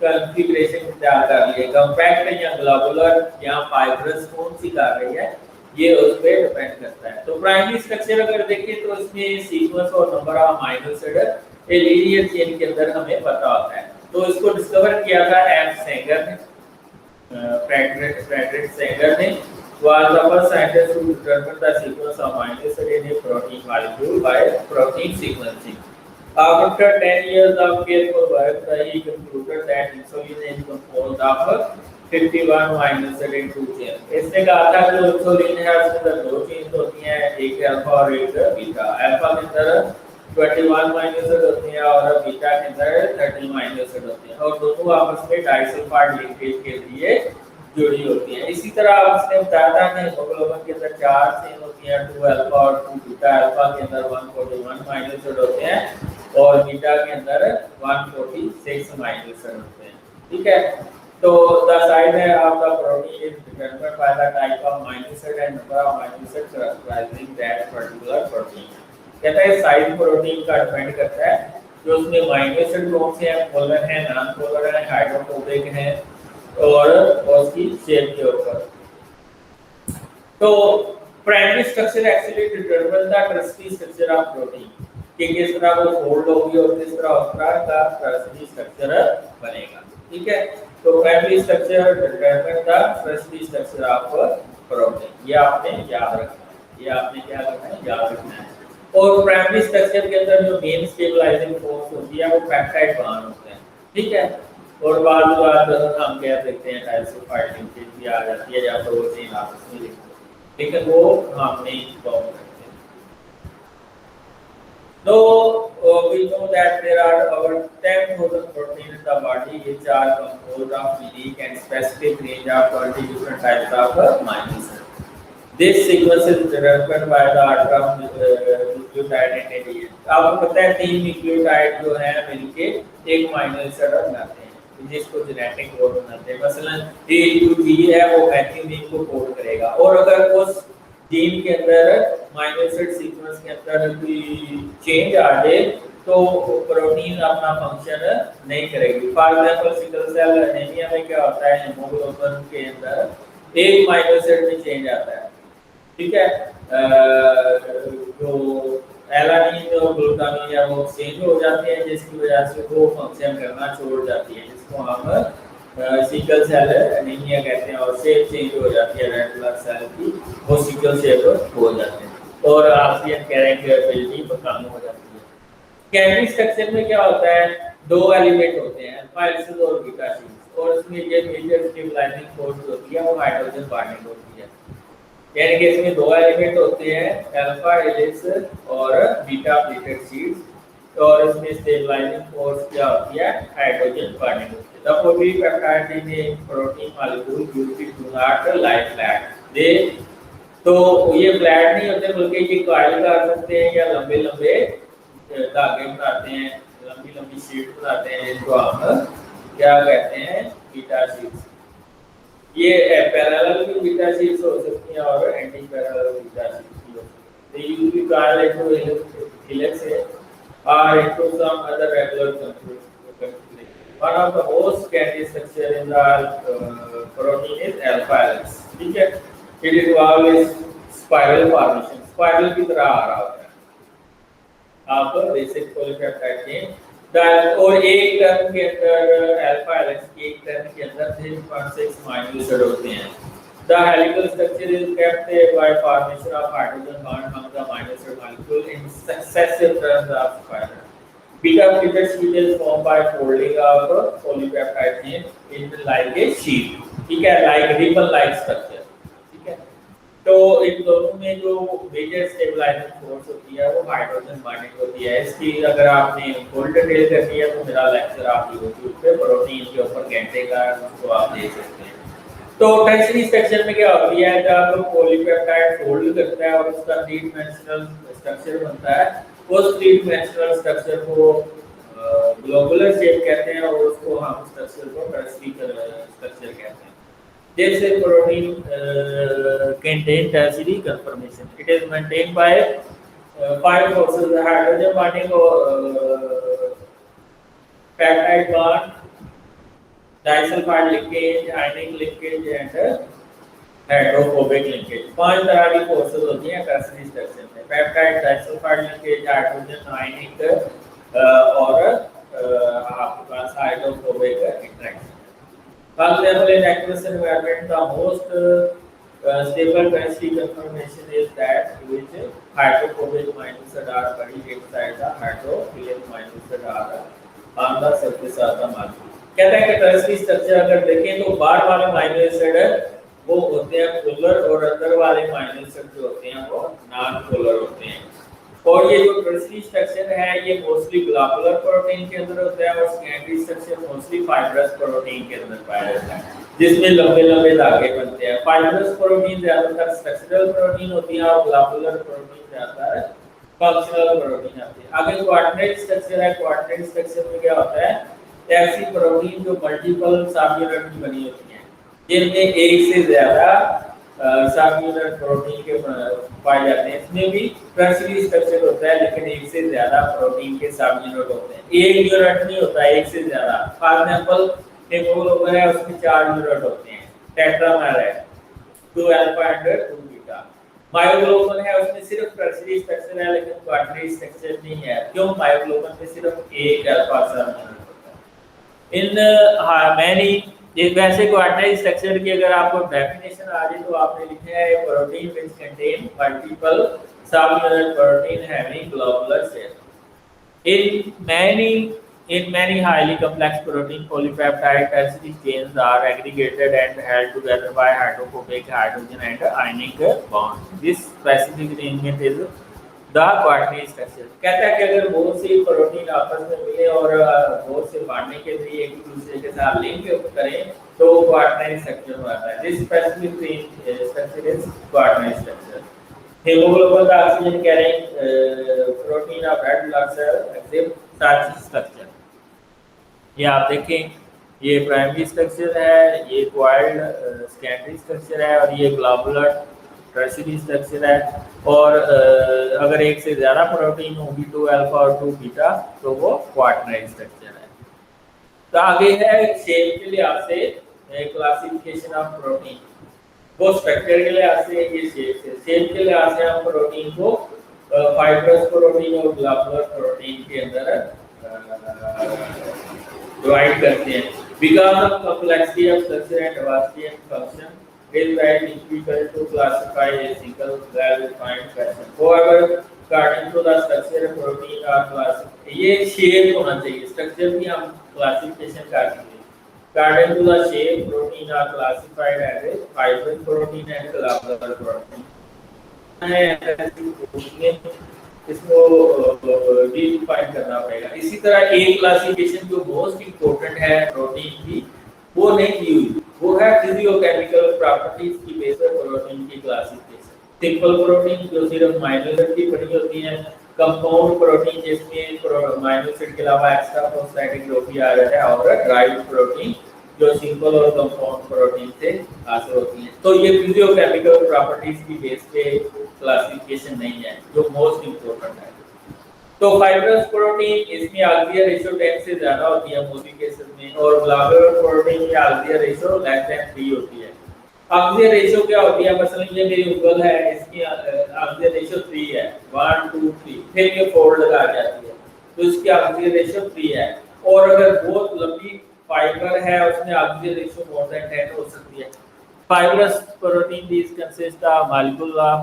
कॉन्फ़िगरेशन तैयार कर रही है, कॉम्पैक्ट या ग्लोबुलर या फाइब्रस कौन सी कर रही है, ये उस पर डिपेंड करता है। तो प्राइमरी स्ट्रक्चर अगर देखें तो इसमें सीक्वेंस और number of amino acid a linear chain के अंदर हमें पता होता है। तो इसको डिस्कवर किया था एफ सेंगर ने, फ्रेडरिक सेंगर ने, was the first scientist to determine the sequence of amino acid in a protein molecule by protein sequencing. After 10 years of careful work, he concluded that insulin is composed of 51 amino acid in 2 chains. इसने कहा था जो insulin है उसके अंदर 2 chains होती हैं, एक अल्फा और एक बीटा। अल्फा के अंदर 21 अमाइनो एसिड होते हैं और बीटा के अंदर 30 अमाइनो एसिड होते हैं, और दोनों आपस में डाइसल्फाइड लिंकेज के लिए जुड़ी होती हैं। इसी तरह उसने बताया था कि हीमोग्लोबिन के अंदर 4 चेन होती हैं, 2 अल्फा और 2 बीटा। अल्फा के अंदर 141 अमाइनो एसिड होते हैं और बीटा के अंदर 146 अमाइनो एसिड होते हैं। ठीक है, तो the size of the protein is determined by the type of amino acid and number of amino acid comprising that particular protein. कहता है साइज प्रोटीन का डिपेंड करता है कि उसमें अमाइनो एसिड कौन से हैं, पोलर हैं, नॉन पोलर हैं, हाइड्रोफोबिक हैं, और उसकी शेप के ऊपर। तो primary structure actually determine the tertiary structure of protein, कि किस तरह वो फोल्ड होगी और किस तरह उसका टर्शियरी स्ट्रक्चर बनेगा। ठीक है, तो primary structure determine the tertiary structure of protein, ये आपने याद रखना है, ये आपने क्या करना है, याद रखना है। और प्राइमरी स्ट्रक्चर के अंदर जो मेन स्टेबलाइजिंग फोर्स होती है वो पेप्टाइड बॉन्ड होते हैं। ठीक है, और बाद हम कह सकते हैं डाइसल्फाइड लिंकेज भी आ जाती है, या तो वो चेन आपस में लिंक होती है। लेकिन वो हम नहीं फॉर्म करते। So we know that there are over 10,000 proteins in the body which are composed of unique and specific range of 20 different types of amino acids. This sequence is determined by the order of nucleotide ingredients. आपको पता है 3 nucleotide जो हैं मिलके एक amino acid बनाते हैं जिसको जेनेटिक कोड बनाते हैं। मसलन A to G है वो मैथ्यूनिन को कोड करेगा, और अगर उस जीन के अंदर अमीनो एसिड सीक्वेंस के अंदर कोई चेंज आ जाए तो प्रोटीन अपना फंक्शन नहीं करेगी। For example sickle cell anaemia में क्या होता है, हीमोग्लोबिन के अंदर एक अमीनो एसिड में चेंज आता है, ठीक है, जो एलानिन और ग्लूटामिन या वो चेंज हो जाते हैं जिसकी वजह से वो फंक्शन करना छोड़ जाती है, जिसको हम सिकल सेल एनीमिया कहते हैं, और शेप चेंज हो जाती है रेड ब्लड सेल की, वो सिकल शेप हो जाते हैं और ऑक्सीजन कैरिंग कैपेबिलिटी कम हो जाती है। केमिकल स्ट्रक्चर में क्या होता है, दो एलिमेंट होते हैं अल्फा हेलिक्स और बीटा शीट्स, और इसमें ये मेजर स्टेबलाइजिंग फोर्स होती है वो हाइड्रोजन बॉन्डिंग होती है। यानी कि इसमें दो एलिमेंट होते हैं अल्फा हेलिक्स और बीटा प्लेटेड शीट्स, और इसमें स्टेबलाइजिंग फोर्स क्या होती है, हाइड्रोजन बॉन्डिंग होती है। The polypeptide in protein molecule usually do not lie flat, they तो ये फ्लैट नहीं होते बल्कि ये कॉइल कर सकते हैं या लंबे लंबे धागे बनाते हैं, लंबी लंबी शीट बनाते हैं, जिनको हम क्या कहते हैं, बीटा शीट्स। ये पैरेलल भी बीटा शीट्स हो सकती हैं और एंटी पैरेलल बीटा शीट्स भी हो सकती हैं। They usually call it to helix or into some other regular configuration. One of the most candy structure in the protein is alpha helix. ठीक है, it involves in spiral formation, spiral की तरह आ रहा होता है आप बेसिक पॉलीपेप्टाइड चेन, और एक टर्न के अंदर अल्फा हेलिक्स के एक टर्न के अंदर 3.6 अमीनो एसिड होते हैं। The helical structure is kept bye formation of hydrogen bond among the amino acid molecule in successive turns of spiral. Beta pleated sheet is form by folding of polypeptide chain in like a sheet, ठीक है, like ribbon like structure, ठीक है। तो इन दोनों में जो major stabilising force होती है वो हाइड्रोजन बॉन्डिंग होती है। इसकी अगर आपने फुल डिटेल करनी है तो मेरा लेक्चर आप YouTube पे प्रोटीन के ऊपर घंटे का उसको आप देख सकते हैं। तो टर्शियरी स्ट्रक्चर में क्या होती है, जब पॉलीपेप्टाइड फोल्ड करता है और उसका थ्री डायमेंशनल स्ट्रक्चर बनता है, उस थ्री डायमेंशनल स्ट्रक्चर को ग्लोबुलर शेप कहते हैं और उसको हम स्ट्रक्चर को टर्शियरी स्ट्रक्चर कहते हैं। जैसे protein contain tertiary conformation. It is maintained by 5 forces: hydrogen bonding, peptide bond, disulfide linkage, ionic linkage and hydrophobic linkage। 5 तरह की फोर्सेस होती हैं टर्शियरी स्ट्रक्चर में: peptide, disulphide linkage, hydrogen ionic और आपके पास hydrophobic interaction. For example, in aqueous environment, the most stable tertiary conformation is that which hydrophobic amino acids are buried inside the hydrophilic amino acids are on the surface of the molecule। कहता है कि tertiary structure अगर देखें तो बाहर वाले amino acid वो होते हैं पोलर और अंदर वाले अमीनो एसिड जो होते हैं वो नॉन पोलर होते हैं। और ये जो टर्शियरी स्ट्रक्चर है ये मोस्टली ग्लोबुलर प्रोटीन के अंदर होता है और secondary structure mostly fibrous protein के अंदर पाया जाता है, जिसमें लंबे लंबे धागे बनते हैं। फाइब्रस प्रोटीन ज्यादातर स्ट्रक्चरल प्रोटीन होती है और ग्लोबुलर प्रोटीन ज्यादातर फंक्शनल प्रोटीन आती है। आगे क्वाड्रेटिक स्ट्रक्चर है, क्वाड्रेटिक स्ट्रक्चर में क्या होता है, ऐसी प्रोटीन जो मल्टीपल सब यूनिट की बनी होती है, जिनमें एक से ज्यादा सब यूनिट प्रोटीन के पाए जाते हैं। इसमें भी टर्शियरी स्ट्रक्चर होता है लेकिन एक से ज्यादा प्रोटीन के सब यूनिट होते हैं, एक यूनिट नहीं होता, एक से ज्यादा। फॉर एग्जांपल हीमोग्लोबिन है उसमें 4 यूनिट होते हैं, टेट्रामेर है 2 अल्फा एंड 2 बीटा। मायोग्लोबिन है उसमें सिर्फ टर्शियरी स्ट्रक्चर है लेकिन क्वाड्रेटिक स्ट्रक्चर नहीं है। क्यों? मायोग्लोबिन में सिर्फ एक अल्फा सब यूनिट होता है। इन मैनी वैसे क्वाड्रेटिक स्ट्रक्चर की अगर आपको डेफिनेशन आ जाए तो आपने लिखा है प्रोटीन व्हिच कंटेन मल्टीपल सब unit protein having globular shape. In many In many highly complex protein polypeptide tertiary chains are aggregated and held together by hydrophobic hydrogen and ionic bonds. This specific arrangement is the quaternary structure. कहता है कि अगर बहुत सी protein आपस में मिले और बहुत से बांधने के लिए एक दूसरे के साथ लिंक करें तो क्वाटरनरी स्ट्रक्चर बनाता है. This specific structure is quaternary structure. Hemoglobin का oxygen carrying protein of red blood cell accept such structure. ये आप देखें, ये प्राइमरी स्ट्रक्चर है, ये कॉइल्ड सेकेंडरी स्ट्रक्चर है और ये ग्लोबुलर टर्शियरी स्ट्रक्चर है. और अगर एक से ज़्यादा प्रोटीन होगी 2 अल्फा और 2 बीटा तो वो क्वाटरनरी स्ट्रक्चर है. तो आगे है शेप के लिहाज से क्लासिफिकेशन ऑफ प्रोटीन. वो स्ट्रक्चर के लिहाज से ये शेप है. शेप के लिहाज से हम प्रोटीन को फाइब्रस प्रोटीन और ग्लोबुलर प्रोटीन के अंदर डिवाइड करते हैं. Because of complexity of structure and diversity of function it is very difficult to classify a single well-defined fashion. However, according to the structure of protein or classification, ये shape होना चाहिए. Structure की हम classification कर सकते हैं. According to the shape, protein are classified as a fibrous protein and globular protein. इसको define करना पड़ेगा. इसी तरह एक क्लासिफिकेशन जो मोस्ट इम्पोर्टेंट है प्रोटीन की वो नहीं की हुई, वो है फिजियोकेमिकल प्रॉपर्टीज की बेस पर प्रोटीन की क्लासिफिकेशन. सिंपल प्रोटीन जो सिर्फ अमीनो एसिड की बनी होती हैं, कंपाउंड प्रोटीन जिसमें अमीनो एसिड के अलावा एक्स्ट्रा फोस्फेटिक ग्रुप भी आ जाता है, और ड्राइड प्रोटीन जो सिंपल और कंपाउंड प्रोटीन से हासिल होती हैं. तो ये फिजियोकेमिकल प्रॉपर्टीज की बेस पे क्लासिफिकेशन नहीं है जो मोस्ट इम्पोर्टेंट है. तो फाइब्रस प्रोटीन इसमें ऑक्सीजन रेशियो 10 से ज्यादा होती है मोदी केसेस में, और ग्लोबुलर प्रोटीन में ऑक्सीजन रेशियो लेस देन 3 होती है. ऑक्सीजन रेशियो क्या होती है? मसलन ये मेरी उंगल है, इसकी ऑक्सीजन रेशियो 3 है, 1 2 3, फिर ये फोल्ड लगा जाती है तो इसकी ऑक्सीजन रेशियो 3 है. और अगर बहुत लंबी फाइबर है उसमें ऑक्सीजन रेशियो मोर देन 10 हो सकती है. Fibrous protein these consist of molecule of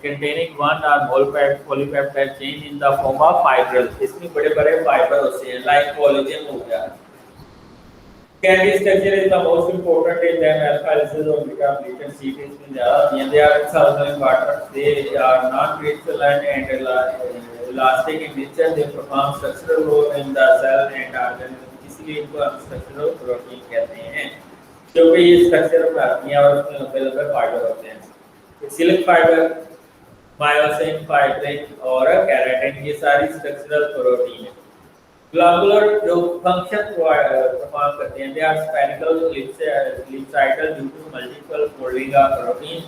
containing one or more polypeptide chain in the form of fibrils. इसमें बड़े-बड़े फाइबर होते हैं, लाइक कोलेजन हो गया. Secondary structure is the most important in them. Alpha helicase और beta pleated sheet इसमें ज़्यादा होती हैं. They are insoluble in water. They are non-crystalline and elastic in nature. They perform structural role in the cell and organism. इसलिए इनको हम structural protein कहते हैं, क्योंकि ये स्ट्रक्चर बनाती हैं और उसमें लंबे-लंबे फाइबर होते हैं. सिल्क फाइबर, मायोसिन, फाइब्रिन और केराटिन, ये सारी स्ट्रक्चरल प्रोटीन है. ग्लोबुलर जो फंक्शन परफॉर्म करते हैं, they are spherical ellipsoidal due to multiple folding of protein.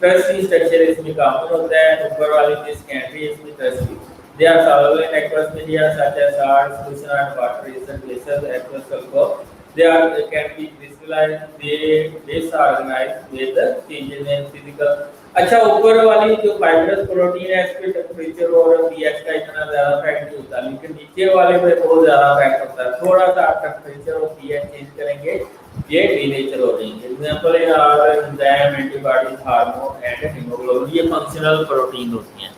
Tertiary structure इसमें कॉमन होता है. ऊपर वाली में सेकेंडरी, इसमें tertiary. They are soluble in aqueous media such as salt, solution and water, is glaciers, aqueous sulphur. They can be crystallized, they disorganized with changes in physical. अच्छा, ऊपर वाली जो फाइब्रस प्रोटीन है इस पे टेम्परेचर और pH का इतना ज्यादा इफेक्ट नहीं होता, लेकिन नीचे वाले पे बहुत ज्यादा इफेक्ट होता है. थोड़ा सा आप टेम्परेचर और पीएच चेंज करेंगे ये डीनेचर हो जाएंगे. Example in our enzyme, antibodies, hormone and haemoglobin, ये फंक्शनल प्रोटीन होती हैं.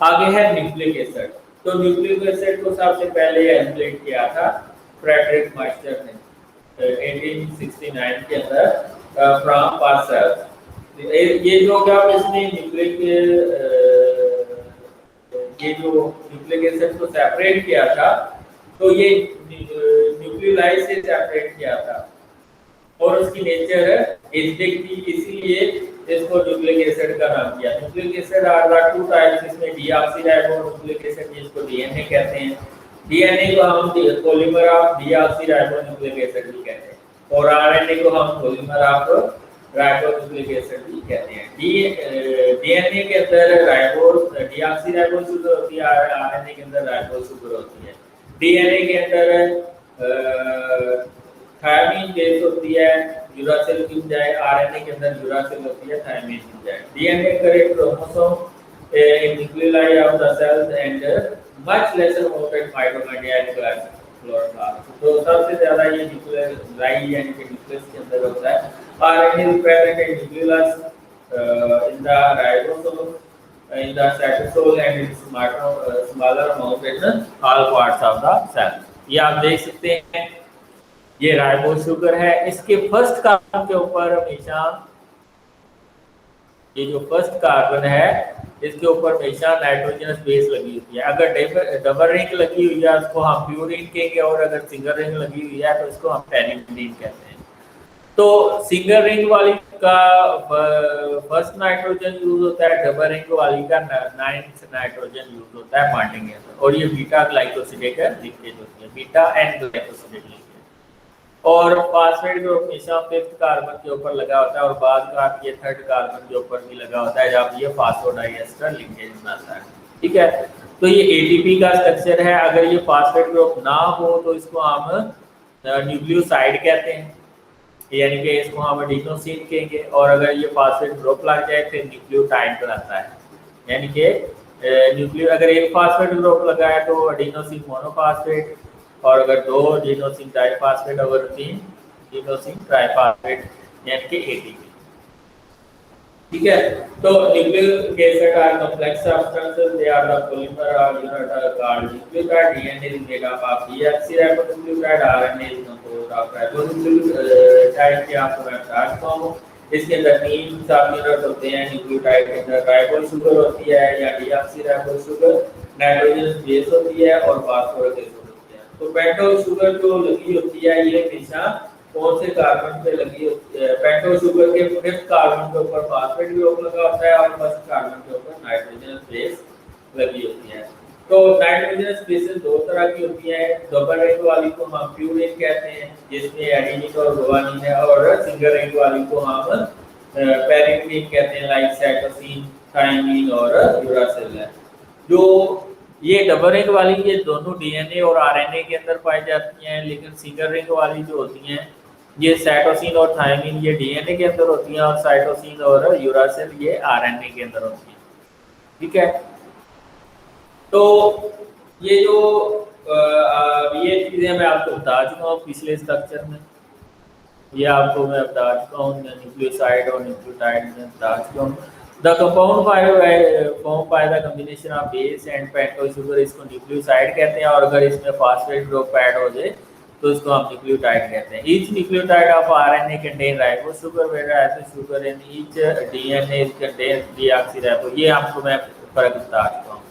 आगे है न्यूक्लिक एसिड. तो न्यूक्लिक एसिड को सबसे पहले आइसोलेट किया था फ्रेडरिक मास्टर ने 1869 के अंदर फ्रॉम पास सेल्स. ये जो जब इसने न्यूक्लिक एसिड को सेपरेट किया था तो ये न्यूक्लियोलाइड से सेपरेट किया था और उसकी नेचर एसिडिक थी, इसीलिए इसको न्यूक्लिक एसिड का नाम दिया. Nucleic acid are the two types. इसमें डीऑक्सीराइबो न्यूक्लिक एसिड जिसको डीएनए कहते हैं. डीएनए को हम polymer of deoxyribo nucleic acid भी कहते हैं, और आरएनए को हम polymer of ribo nucleic acid भी कहते हैं. डीएनए के अंदर डीऑक्सीराइबो शुगर होती है, आरएनए के अंदर राइबो शुगर होती है. डीएनए के अंदर थायमीन बेस होती है, यूरासिल की बजाय आरएनए के अंदर यूरासिल होती है, थायमीन की बजाय. DNA correct chromosome in nuclei of the cells and much lesser amount of mitochondria and chloroplast. तो सबसे ज्यादा ये न्यूक्लियस यानी कि न्यूक्लियस के अंदर होता है. RNA is present in nucleus, in the ribosome, in the cytosol and in smaller amount in all parts of the cell. ये आप देख सकते हैं, ये राइबोस शुगर है। इसके फर्स्ट कार्बन के ऊपर हमेशा, ये जो फर्स्ट कार्बन है इसके ऊपर हमेशा नाइट्रोजनस बेस लगी होती है। अगर डबल रिंग लगी हुई है उसको हम प्यूरिन कहेंगे, और अगर सिंगल रिंग लगी हुई है तो इसको हम पेनिडिन कहते हैं। तो सिंगल रिंग वाली का फर्स्ट नाइट्रोजन यूज होता है, डबल रिंग वाली का नाइन्थ नाइट्रोजन यूज होता है बॉन्डिंग के अंदर, और ये बीटा ग्लाइकोसिडेट लिंकेज होती है, बीटा एंड ग्लाइकोसिडेट लिंकेज। और फास्फेट ग्रुप हमेशा फिफ्थ कार्बन के ऊपर लगा होता है, और बाद का ये थर्ड कार्बन के ऊपर भी लगा होता है जब ये फास्फोडाइएस्टर लिंकेज बनाता है। ठीक है, तो ये एटीपी का स्ट्रक्चर है। अगर ये फास्फेट ग्रुप ना हो तो इसको हम न्यूक्लियोसाइड कहते हैं, यानी कि इसको हम एडिनोसिन कहेंगे। और अगर ये फास्फेट ग्रुप लग जाए फिर न्यूक्लियोटाइड कहलाता है, यानी कि न्यूक्लियो अगर एक फास्फेट ग्रुप लगा है तो एडिनोसिन मोनोफास्फेट, और अगर दो एडिनोसिन डाइफास्फेट, अगर तीन एडिनोसिन ट्राइफास्फेट, यानी कि एटीपी। ठीक है, तो nucleic acid are complex substances, they are the polymer or unit are called nucleotide. DNA is made up of deoxyribonucleotide, RNA is composed of ribonucleotide के आपको मैं बता चुका हूँ। इसके अंदर तीन सब यूनिट होते हैं न्यूक्लियोटाइड के अंदर, राइबोस शुगर होती है या डीऑक्सीराइबोस शुगर, नाइट्रोजनस बेस होती है, और फास्फोरिक एसिड होती है। तो पेंटो शुगर जो लगी होती है ये हमेशा कौन से कार्बन पे लगी होती है? पेंटो शुगर के फिफ्थ कार्बन के ऊपर फास्फेट ग्रुप लगा होता है, और फर्स्ट कार्बन के ऊपर नाइट्रोजनस बेस लगी होती है। तो नाइट्रोजनस बेसेस दो तरह की होती है, डबल रिंग वाली को हम प्यूरिन कहते हैं जिसमें एडेनिन और गुआनिन है, और सिंगल रिंग वाली को हम पेरिक्लिन कहते हैं, लाइक साइटोसिन, थायमिन और यूरासिल है। जो ये डबल रिंग वाली ये दोनों डीएनए और आरएनए के अंदर पाई जाती हैं, लेकिन सिंगल रिंग वाली जो होती हैं ये साइटोसिन और थायमिन ये डीएनए के अंदर होती हैं, और साइटोसिन और यूरासिल ये आरएनए के अंदर होती हैं। ठीक है, तो ये जो ये चीजें मैं आपको बता चुका हूँ पिछले स्ट्रक्चर में, ये आपको मैं बता चुका हूँ, न्यूक्लियोसाइड और न्यूक्लियोटाइड में बता चुका हूँ। The compound form by the combination of base and pentose sugar, इसको न्यूक्लियोसाइड कहते हैं, और अगर इसमें फास्फेट ग्रुप ऐड हो जाए तो इसको हम न्यूक्लियोटाइड कहते हैं। Each nucleotide of RNA contain ribose sugar, where sugar in each DNA contain deoxyribo. ये आपको मैं फर्क बता चुका हूँ।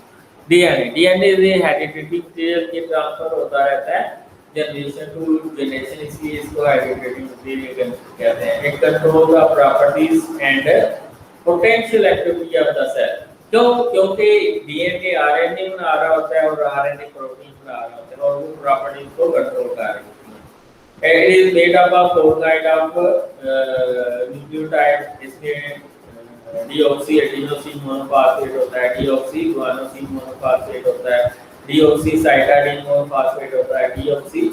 डीएनए हेरिडिटरी मटेरियल के ट्रांसफर होता रहता है जनरेशन टू जनरेशन, इसलिए इसको हेरिडिटरी मटेरियल कहते हैं। It control the properties and potential activity of the cell. क्यों? क्योंकि डीएनए आरएनए बना रहा होता है और आरएनए प्रोटीन बना रहा होता है, और वो प्रॉपर्टीज को कंट्रोल कर रही होती है। It is made up of four kind of nucleotide. इसमें डीऑक्सी एडिनोसिन मोनोफॉस्फेट होता है, डीऑक्सी गुआनोसिन मोनोफॉस्फेट होता है, डीऑक्सी साइटाडीन मोनोफॉस्फेट होता है, डीऑक्सी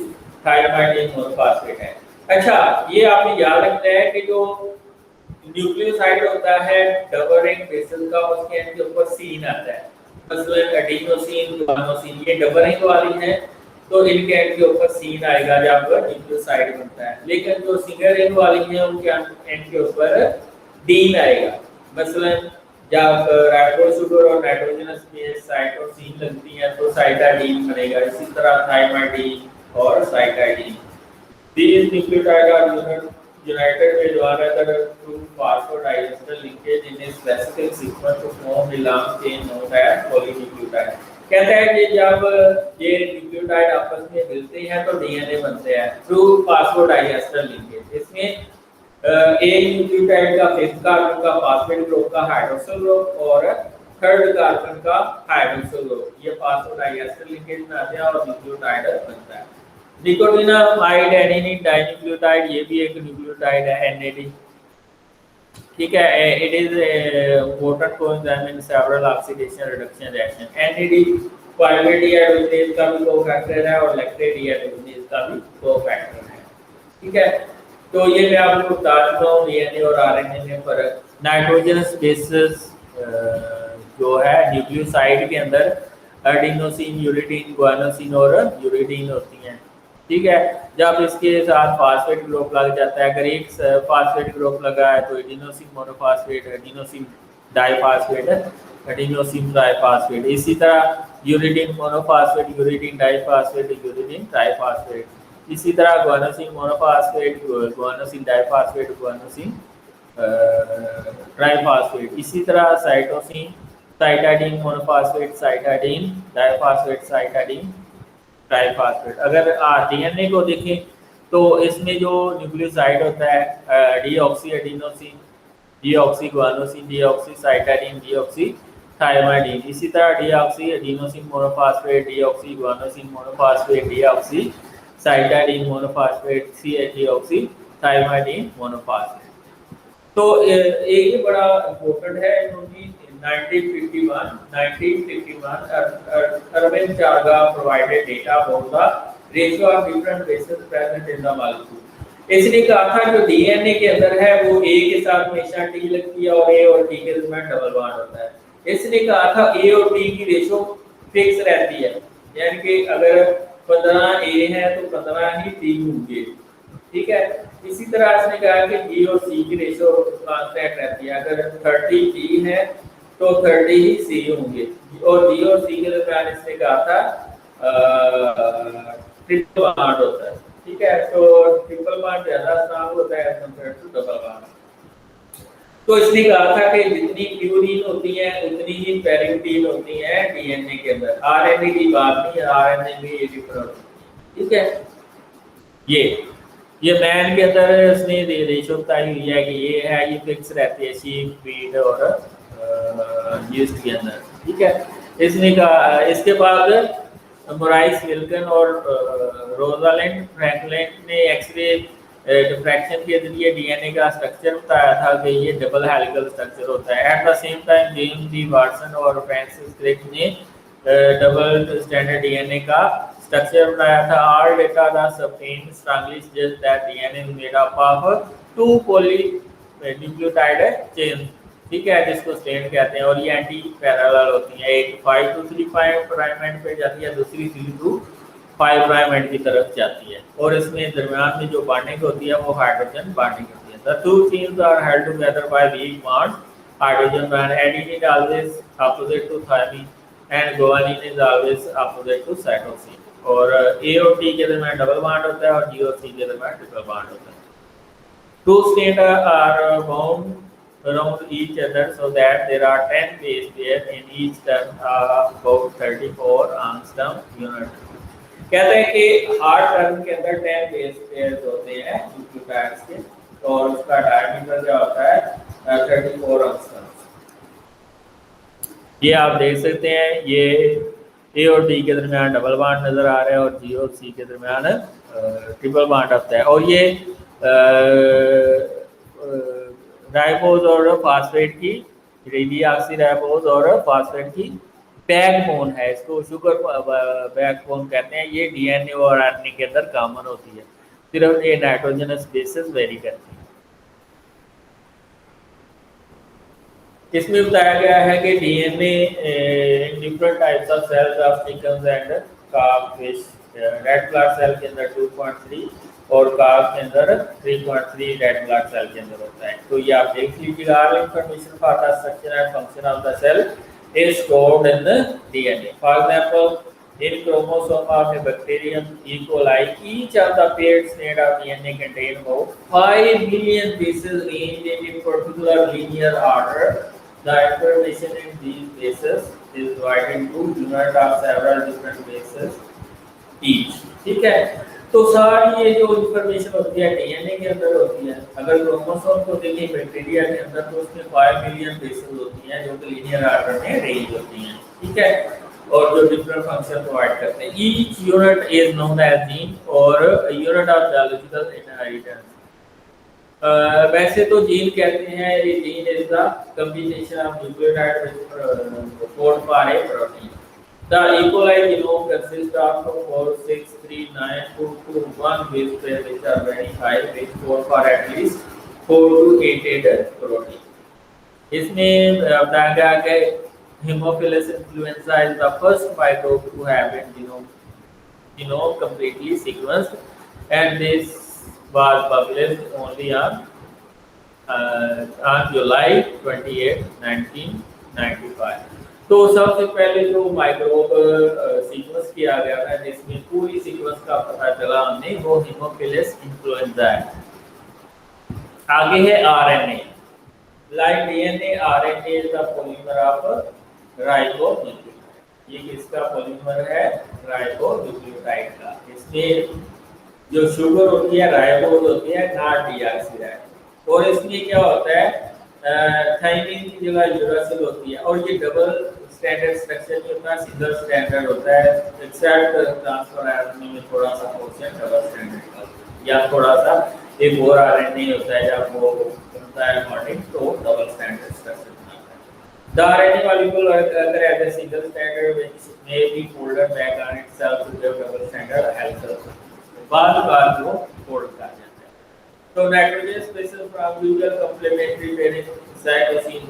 थायमाइडिन मोनोफॉस्फेट है। अच्छा, ये आपने याद रखना है कि जो न्यूक्लियोसाइड होता है डबल रिंग बेसल का, उसके एंड के ऊपर सीन आता है, मतलब एडिनोसिन गुआनोसिन ये डबल रिंग वाली है तो इनके एंड के ऊपर सीन आएगा जब न्यूक्लियोसाइड बनता है। लेकिन जो सिंगल रिंग वाली है उनके एंड के ऊपर डीन आएगा, मसलन जब राइबोस शुगर और नाइट्रोजनस बेस साइटोसिन लगती है तो साइटाडीन बनेगा, इसी तरह थायमाइडिन और साइटाडीन। These nucleotides are united with one another through phosphodiester linkage in a specific sequence to form a long chain known as polynucleotide। कहते हैं कि जब ये न्यूक्लियोटाइड आपस में मिलते हैं तो डीएनए बनते हैं थ्रू फास्फोडाइएस्टर लिंकेज। इसमें एक न्यूक्लियोटाइड का फिफ्थ कार्बन का फास्फेट ग्रुप का हाइड्रोक्सिल ग्रुप और थर्ड कार्बन का हाइड्रोक्सिल ग्रुप, ये फास्फोडाइएस्टर लिंकेज बनाते हैं और न्यूक्लियोटाइड बनता है। निकोटिनामाइड एडेनिन डाइन्यूक्लियोटाइड ये भी एक न्यूक्लियोटाइड है, एनएडी। ठीक है, it is important coenzyme in several oxidation reduction reaction. NAD pyruvate dehydrogenase का भी कोफैक्टर है और लैक्टेट डीहाइड्रोजिनेज का भी कोफैक्टर है। ठीक है, तो ये मैं आपको बता चुका हूँ डीएनए और आरएनए में फर्क। नाइट्रोजनस बेसेस जो है न्यूक्लियोसाइड के अंदर एडिनोसिन, यूरिडीन, गुआनोसिन और यूरिडीन होती हैं। ठीक है, जब इसके साथ फास्फेट ग्रुप लग जाता है, अगर एक फास्फेट ग्रुप लगा है तो adenosine monophosphate, adenosine diphosphate adenosine triphosphate. इसी तरह uridine monophosphate, uridine diphosphate, uridine triphosphate. इसी तरह guanosine monophosphate, guanosine diphosphate, guanosine triphosphate. इसी तरह cytosine, cytidine monophosphate, cytidine diphosphate, cytidine triphosphate. अगर डीएनए को देखें तो इसमें जो न्यूक्लियोसाइड होता है deoxy adenosine, deoxy guanosine, deoxy cytidine, deoxy thymidine. इसी तरह deoxy adenosine monophosphate, deoxy guanosine monophosphate, deoxy cytidine monophosphate, deoxy thymidine monophosphate. तो एक ही बड़ा इम्पोर्टेंट है क्योंकि 1951 Erwin Charga provided data about the ratio of different bases present in the molecule। इसने कहा था जो डीएनए के अंदर है वो ए के साथ हमेशा टी लगती है और ए और टी के दरमियान डबल बॉन्ड होता है। इसने कहा था ए और टी की रेशो फिक्स रहती है, यानी कि अगर 15 ए है तो 15 ही टी होंगे, ठीक है। इसी तरह इसने कहा कि बी और सी की रेशो कांस्टेंट रहती है, अगर 30 टी है तो 30 ही सी होंगे। और बी और सी के दरमियान इसने कहा था ट्रिपल बॉन्ड होता है, ठीक है। तो ट्रिपल बॉन्ड ज्यादा स्ट्रांग होता है कंपेयर टू डबल बॉन्ड। तो इसने कहा था कि जितनी प्यूरिन होती है उतनी ही पेरिंटीन होती है डीएनए के अंदर। आरएनए की बात नहीं, आरएनए में ये डिफरेंट, ठीक है। ये मैन के अंदर इसने रेशो बताई हुई है कि ये है, ये फिक्स रहती है शीप, वीट और यीस्ट के अंदर, ठीक है। इसने कहा, इसके बाद मोराइस विल्कन और रोजालिंड फ्रैंकलिन ने एक्सरे डिफ्रैक्शन के जरिए डीएनए का स्ट्रक्चर बताया था कि ये डबल हेलिकल स्ट्रक्चर होता है। At the same time James D Watson और फ्रांसिस क्रिक ने डबल स्टैंडर्ड डीएनए का स्ट्रक्चर बनाया था। ऑल डेटा द सबटेन strongly suggest that DNA is made up of 2 polynucleotide chain, ठीक है, जिसको स्ट्रैंड कहते हैं। और ये एंटी पैरेलल होती है, एक 5 to 3 प्राइम एंड पे जाती है, दूसरी 3 to 5 प्राइम एंड की तरफ जाती है। और इसमें दरमियान में जो बॉन्डिंग होती है वो हाइड्रोजन बॉन्डिंग होती है। The two chains are held together by weak bonds, hydrogen bond. Adenine is always opposite to thymine and guanine is always opposite to cytosine. और ए और टी के दरमियान डबल बॉन्ड होता है और जी और सी के दरमियान ट्रिपल बॉन्ड होता है। Two strands are bound around each other so that there are 10 base pairs in each turn of about 34 angstrom unit। कहते हैं कि हर टर्न के अंदर 10 बेस पेयर्स होते हैं न्यूक्लियोटाइड्स के, और उसका डायमीटर क्या होता है 34 एंगस्ट्रॉम। ये आप देख सकते हैं, ये ए और डी के दरमियान डबल बॉन्ड नजर आ रहा है और जी और सी के दरमियान ट्रिपल बॉन्ड होता है। और ये राइबोज और फास्फेट की, डीऑक्सीराइबोज और फास्फेट की बैकबोन है, इसको शुगर बैकबोन कहते हैं। ये डीएनए और आरएनए के अंदर कॉमन होती है, सिर्फ ये नाइट्रोजनस बेसिस वेरी करती है। इसमें बताया गया है कि DNA different types of cells of chickens and cog fish. Red blood cell के अंदर 2.3 और काग के अंदर 3.3 रेड ब्लड सेल के अंदर होता है। तो ये आप देख लीजिएगा, all information for the structure and function of the cell is stored in the DNA. For example, in chromosome of a bacterium E. coli, each of the pairs made of DNA contain about 5 million bases arranged in particular linear order. The information in these bases is divided into units of several different bases each. ठीक है, तो सारी ये जो information होती है DNA के अंदर होती है। अगर क्रोमोसोम को देखें बैक्टीरिया के अंदर तो उसमें 5 मिलियन बेसेस होती हैं जो कि लीनियर ऑर्डर में अरेंज होती हैं, ठीक है, और जो डिफरेंट फंक्शन प्रोवाइड करते हैं। Each unit is known as gene और यूनिट ऑफ बायोलॉजिकल इनहेरिटेंस। वैसे तो जीन कहते हैं, ये gene is the combination of nucleotide which code for a protein. The E. coli genome consists of 4, 6, 3, 9, 2, 2, 1 base pair which are very high, which code for at least 4 to 8 protein. इसमें बताया गया कि Haemophilus influenza is the first microbe to have its genome completely sequenced, and this was published only on July 28, 95। तो सबसे पहले जो microbe sequence किया गया था जिसमें पूरी सीक्वेंस का पता चला हमें, वो हीमोफिलस इन्फ्लुएंजा है। आगे है RNA, like DNA RNA is the polymer of ribonucleotide. ये किसका पॉलीमर है? राइबोन्यूक्लियोटाइड का। इसमें जो शुगर होती है राइबोज होती है, नॉट डीऑक्सीराइबो। और इसमें क्या होता है, थाइमिन की जगह यूरासिल होती है। और ये डबल स्टैंडर्ड स्ट्रक्चर नहीं होता, सिंगल स्टैंडर्ड होता है, एक्सेप्ट ट्रांसफर आरएनए में थोड़ा सा पोर्शन डबल स्टैंडर्ड का, या थोड़ा सा एक और आरएनए होता है जब वो बनता है मॉडिंग तो डबल स्टैंडर्ड स्ट्रक्चर बनाता है। द आरएनए मॉलिक्यूल अगर as a single standard which may be folded back on itself to give double standard health, बार बार वो फोल्ड कर जाता है। तो nitrogen species from usual complementary pairing cytosine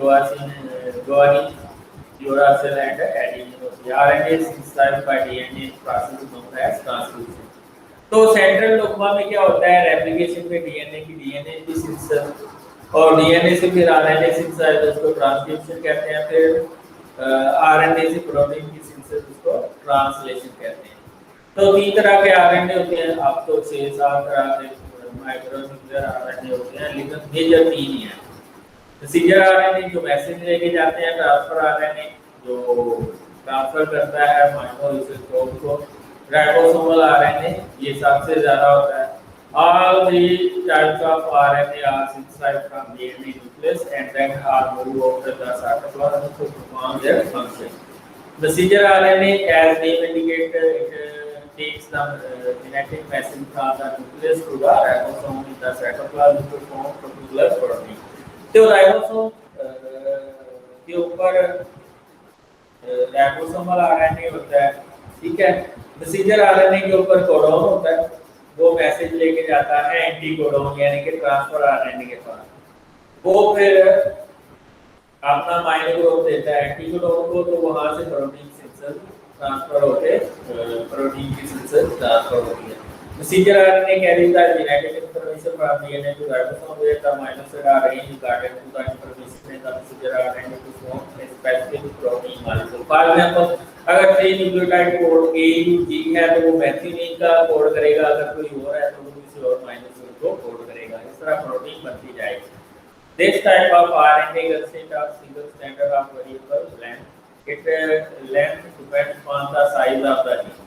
guanine uracil and adenine। RNA synthesized by DNA process known as transcription। तो central dogma में क्या होता है, रेप्लिकेशन में डीएनए की सिंथेसिस, और डीएनए से फिर आरएनए सिंथेसाइज, उसको ट्रांसक्रिप्शन कहते हैं। फिर आरएनए से प्रोटीन की सिंथेसिस, उसको ट्रांसलेशन कहते हैं। तो 3 तरह के आरएनए होते हैं, अब तो 6-7 तरह के माइक्रोन्यूक्लियर आरएनए होते हैं, लेकिन मेजर 3 ही हैं। मैसेंजर आरएनए जो मैसेज लेके जाते हैं, ट्रांसफर आरएनए जो ट्रांसफर करता है अमीनो एसिड को, राइबोसोमल आरएनए ये सबसे ज्यादा होता है। All the types of RNA are synthesized from DNA nucleus and then are moved over the cytoplasm to perform their function. Messenger RNA, as name indicates, it takes the genetic message from the nucleus to the ribosome in the cytoplasm to form particular protein। तो ribosome के ऊपर ribosomal RNA होता है, ठीक है। Messenger RNA के ऊपर codon होता है, वो मैसेज लेके जाता है एंटीकोडोन यानी कि ट्रांसफर आरएनए के पास, वो फिर अपना माइनर ग्रुप देता है एंटीकोडोन को, तो वहां से प्रोटीन सिंथेसिस ट्रांसफर होते, प्रोटीन की सिंथेसिस ट्रांसफर होती है। Messenger RNA carries the genetic information from DNA to ribosome where the amino acids are arranged according to the information in the messenger RNA to form a specific protein molecule। For example, अगर 3 nucleotide code A U G है तो वो methionine का code करेगा, अगर कोई और है तो वो किसी और अमीनो एसिड को कोड करेगा। इस तरह प्रोटीन बनती जाएगी। This type of RNA consists of single strand of variable length। Its length depends on the size of the gene।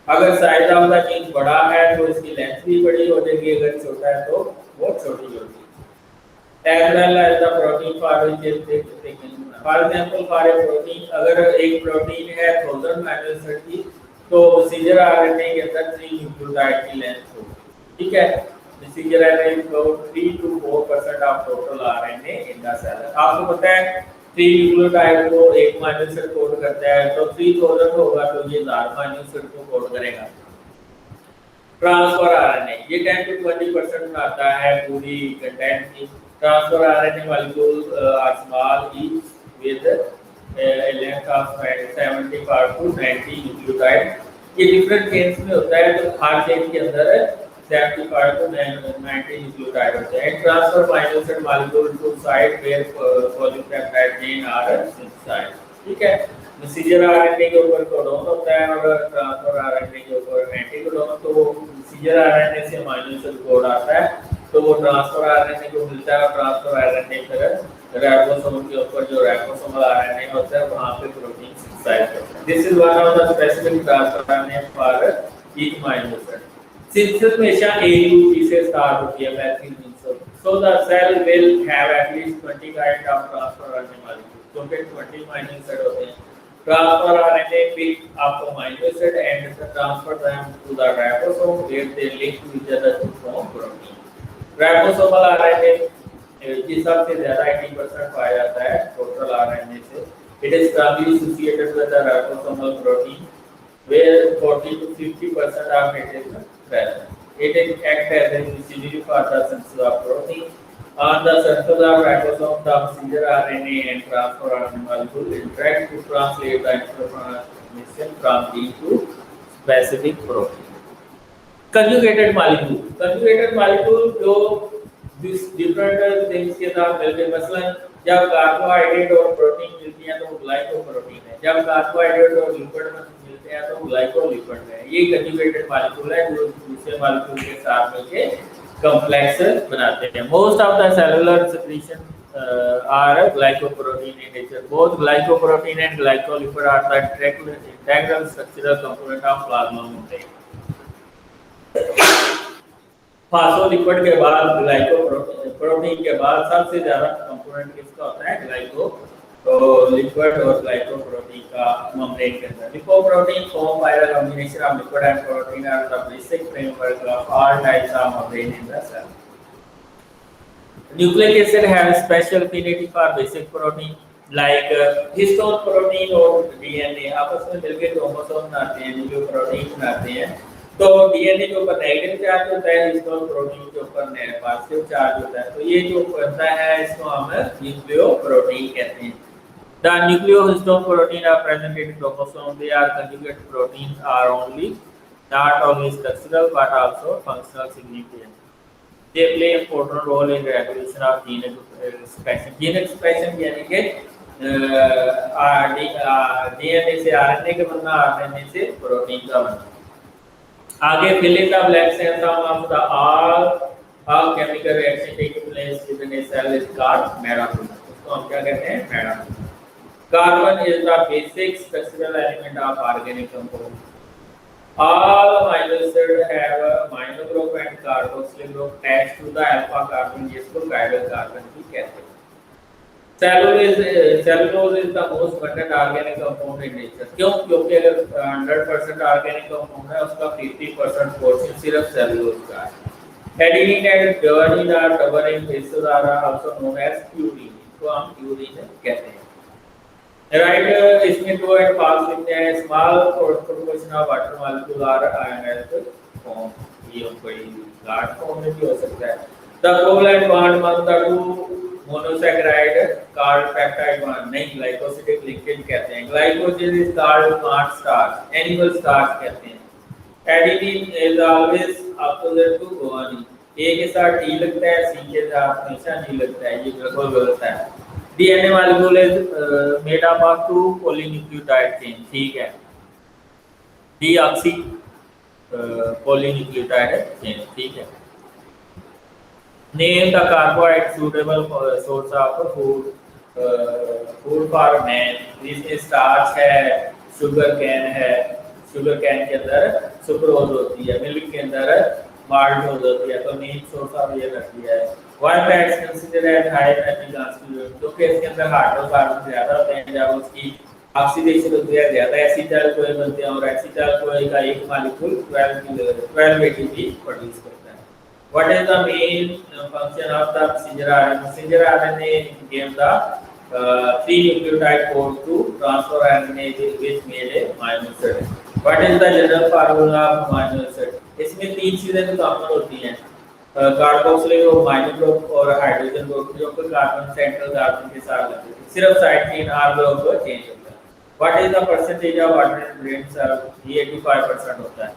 अगर साइज ऑफ द जीन बड़ा है तो इसकी लेंथ भी बड़ी हो जाएगी, अगर छोटा है तो वो छोटी होगी। As well as the protein for which it is taken. For example for a protein, अगर एक प्रोटीन है 1000 अमीनो एसिड की, तो मैसेंजर आरएनए के अंदर 3 न्यूक्लियोटाइड की लेंथ होगी, ठीक है। Messenger RNA is about 3 to 4% of total RNA in the cell. आपको पता है 3 न्यूक्लियोटाइड को एक अमीनो एसिड कोड करता है, तो 3000 होगा तो ये 1000 अमीनो एसिड को कोड करेगा। ट्रांसफर आरएनए ये 10 to 20% बनाता है पूरी कंटेंट की। Transfer RNA molecule are small each with a length of 75 to 90 nucleotide. ये डिफरेंट चेन्स में होता है, तो हर चेन के अंदर 75 to 90 न्यूक्लियोटाइड होते हैं। Transfer amino acid molecule to site where polypeptide chain are synthesized, ठीक है। मैसेंजर आरएनए के ऊपर कोडोन होता है और ट्रांसफर आरएनए के ऊपर एंटीकोडोन। तो मैसेंजर आरएनए से अमीनो एसिड कोड आता है, तो वो ट्रांसफर आरएनए को मिलता है, और ट्रांसफर आरएनए फिर राइबोसोम के ऊपर जो राइबोसोमल आरएनए होता है वहां पे प्रोटीन सिंथेसाइज होता है। This is one of the specific transfer RNA for each amino acid. Synthesis हमेशा AUG से स्टार्ट होती है, मैथिओनिन से। So the cell will have at least 20 kind of transfer RNA molecule, जो कि 20 अमीनो एसिड होते हैं। Transfer RNA pick up amino acid and transfer them to the ribosome where they link to each other to form protein. Ribosomal RNA की सबसे ज्यादा 80% पाया जाता है टोटल आरएनए से। It is strongly associated with the ribosomal protein where 40 to 50% of it is present. It acts as a residue for the synthesis of protein. On the surface of ribosome, the messenger RNA and transfer RNA molecule interact to translate the information from gene to specific protein. Conjugated molecule जो different things के साथ मिलकर, मसलन जब carbohydrate और protein मिलती है तो वो ग्लाइकोप्रोटीन है, जब कार्बोहाइड्रेट और लिपिड मिलते हैं तो ग्लाइकोलिपिड है। ये कंजुगेटेड मॉलिक्यूल है जो दूसरे मॉलिक्यूल के साथ मिलकर कॉम्प्लेक्स बनाते हैं। Most of the cellular secretion are glycoprotein in nature. Both glycoprotein and glycolipid are the integral structural component of plasma membrane. Phospholipid के बाद ग्लाइकोप्रोटीन के बाद सबसे ज्यादा कंपोनेंट किसका होता है? ग्लाइको तो लिपिड और ग्लाइकोप्रोटीन का मेम्ब्रेन के अंदर। Lipoprotein form by the combination of lipid and protein are the basic framework of all types of membrane in the cell. Nucleic acid have special affinity for basic protein like histone protein और DNA आपस में मिलकर chromosome बनाते हैं, nucleoprotein बनाते हैं। तो DNA के ऊपर नेगेटिव चार्ज होता है, हिस्टोन प्रोटीन के ऊपर पॉजिटिव चार्ज होता है। तो ये जो बनता है इसको हम न्यूक्लियोप्रोटीन कहते हैं। The nucleohistone protein are present in chromosome. They are conjugate proteins are only not only structural but also functional significance. They play important role in the regulation of gene expression. Gene expression यानी कि DNA से RNA का बनना, RNA से protein का बनना। आगे fill in the blanks and some of the all chemical reaction taking place within a cell is called mitosis. उसको हम क्या कहते हैं? mitosis. Carbon is the basic structural element of organic compound. All amino acids have a amino group and carboxyl group attached to the alpha carbon, जिसको chiral carbon भी कहते हैं। Cellulose is the most abundant organic compound in nature. क्यों? क्योंकि अगर 100% organic compound है उसका 50% portion सिर्फ cellulose का है। Adenine and guanine are covered in bases are also known as purine. इसको हम purine कहते हैं। राइट इसमें दो एंड पास लिखते हैं। Small proportion of water molecule are ionised form, ये कोई लार्ज फॉर्म में भी हो सकता है। The covalent bond among the two monosaccharide called peptide bond, नहीं ग्लाइकोसिडिक लिंकेज कहते हैं। Glycogen is called plant starch, animal starch कहते हैं। Adenine is always opposite to guanine, A के साथ टी लगता है, सी के साथ हमेशा नहीं लगता है, ये बिल्कुल गलत है। DNA molecule is made up of two polynucleotide chain, ठीक है, deoxy polynucleotide chain, ठीक है। Name the carbohydrate suitable source of food for man. इसमें स्टार्च है, शुगर कैन है, शुगर कैन के अंदर सुक्रोज होती है, मिल्क के अंदर माल्टोज होती है, तो मेन सोर्स ऑफ ये रख दिया है। Why fat is considered as high energy constituent? क्योंकि इसके अंदर हाइड्रोकार्बन ज्यादा होते हैं, जब उसकी ऑक्सीडेशन होती है ज्यादा एसिटाइल कोई बनते हैं और एसिटाइल कोई का एक मॉलिक्यूल 12 ATP प्रोड्यूस करता है। What is the main function of the messenger RNA? Messenger RNA gave the 3 nucleotide code to transfer RNA which made a amino acid. What is the general formula of amino acid? इसमें तीन चीजें common होती हैं, carboxylic group, amino group और hydrogen group, जो कि carbon central carbon के साथ लगते हैं। सिर्फ side chain R group change होता है। What is the percentage of water in brain cell? ये 85% होता है,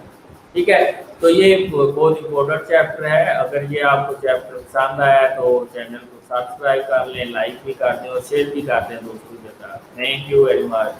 ठीक है। तो ये बहुत इंपॉर्टेंट चैप्टर है। अगर ये आपको चैप्टर पसंद आया तो चैनल को सब्सक्राइब कर लें, लाइक भी कर दें और शेयर भी कर दें दोस्तों के साथ। Thank you very much.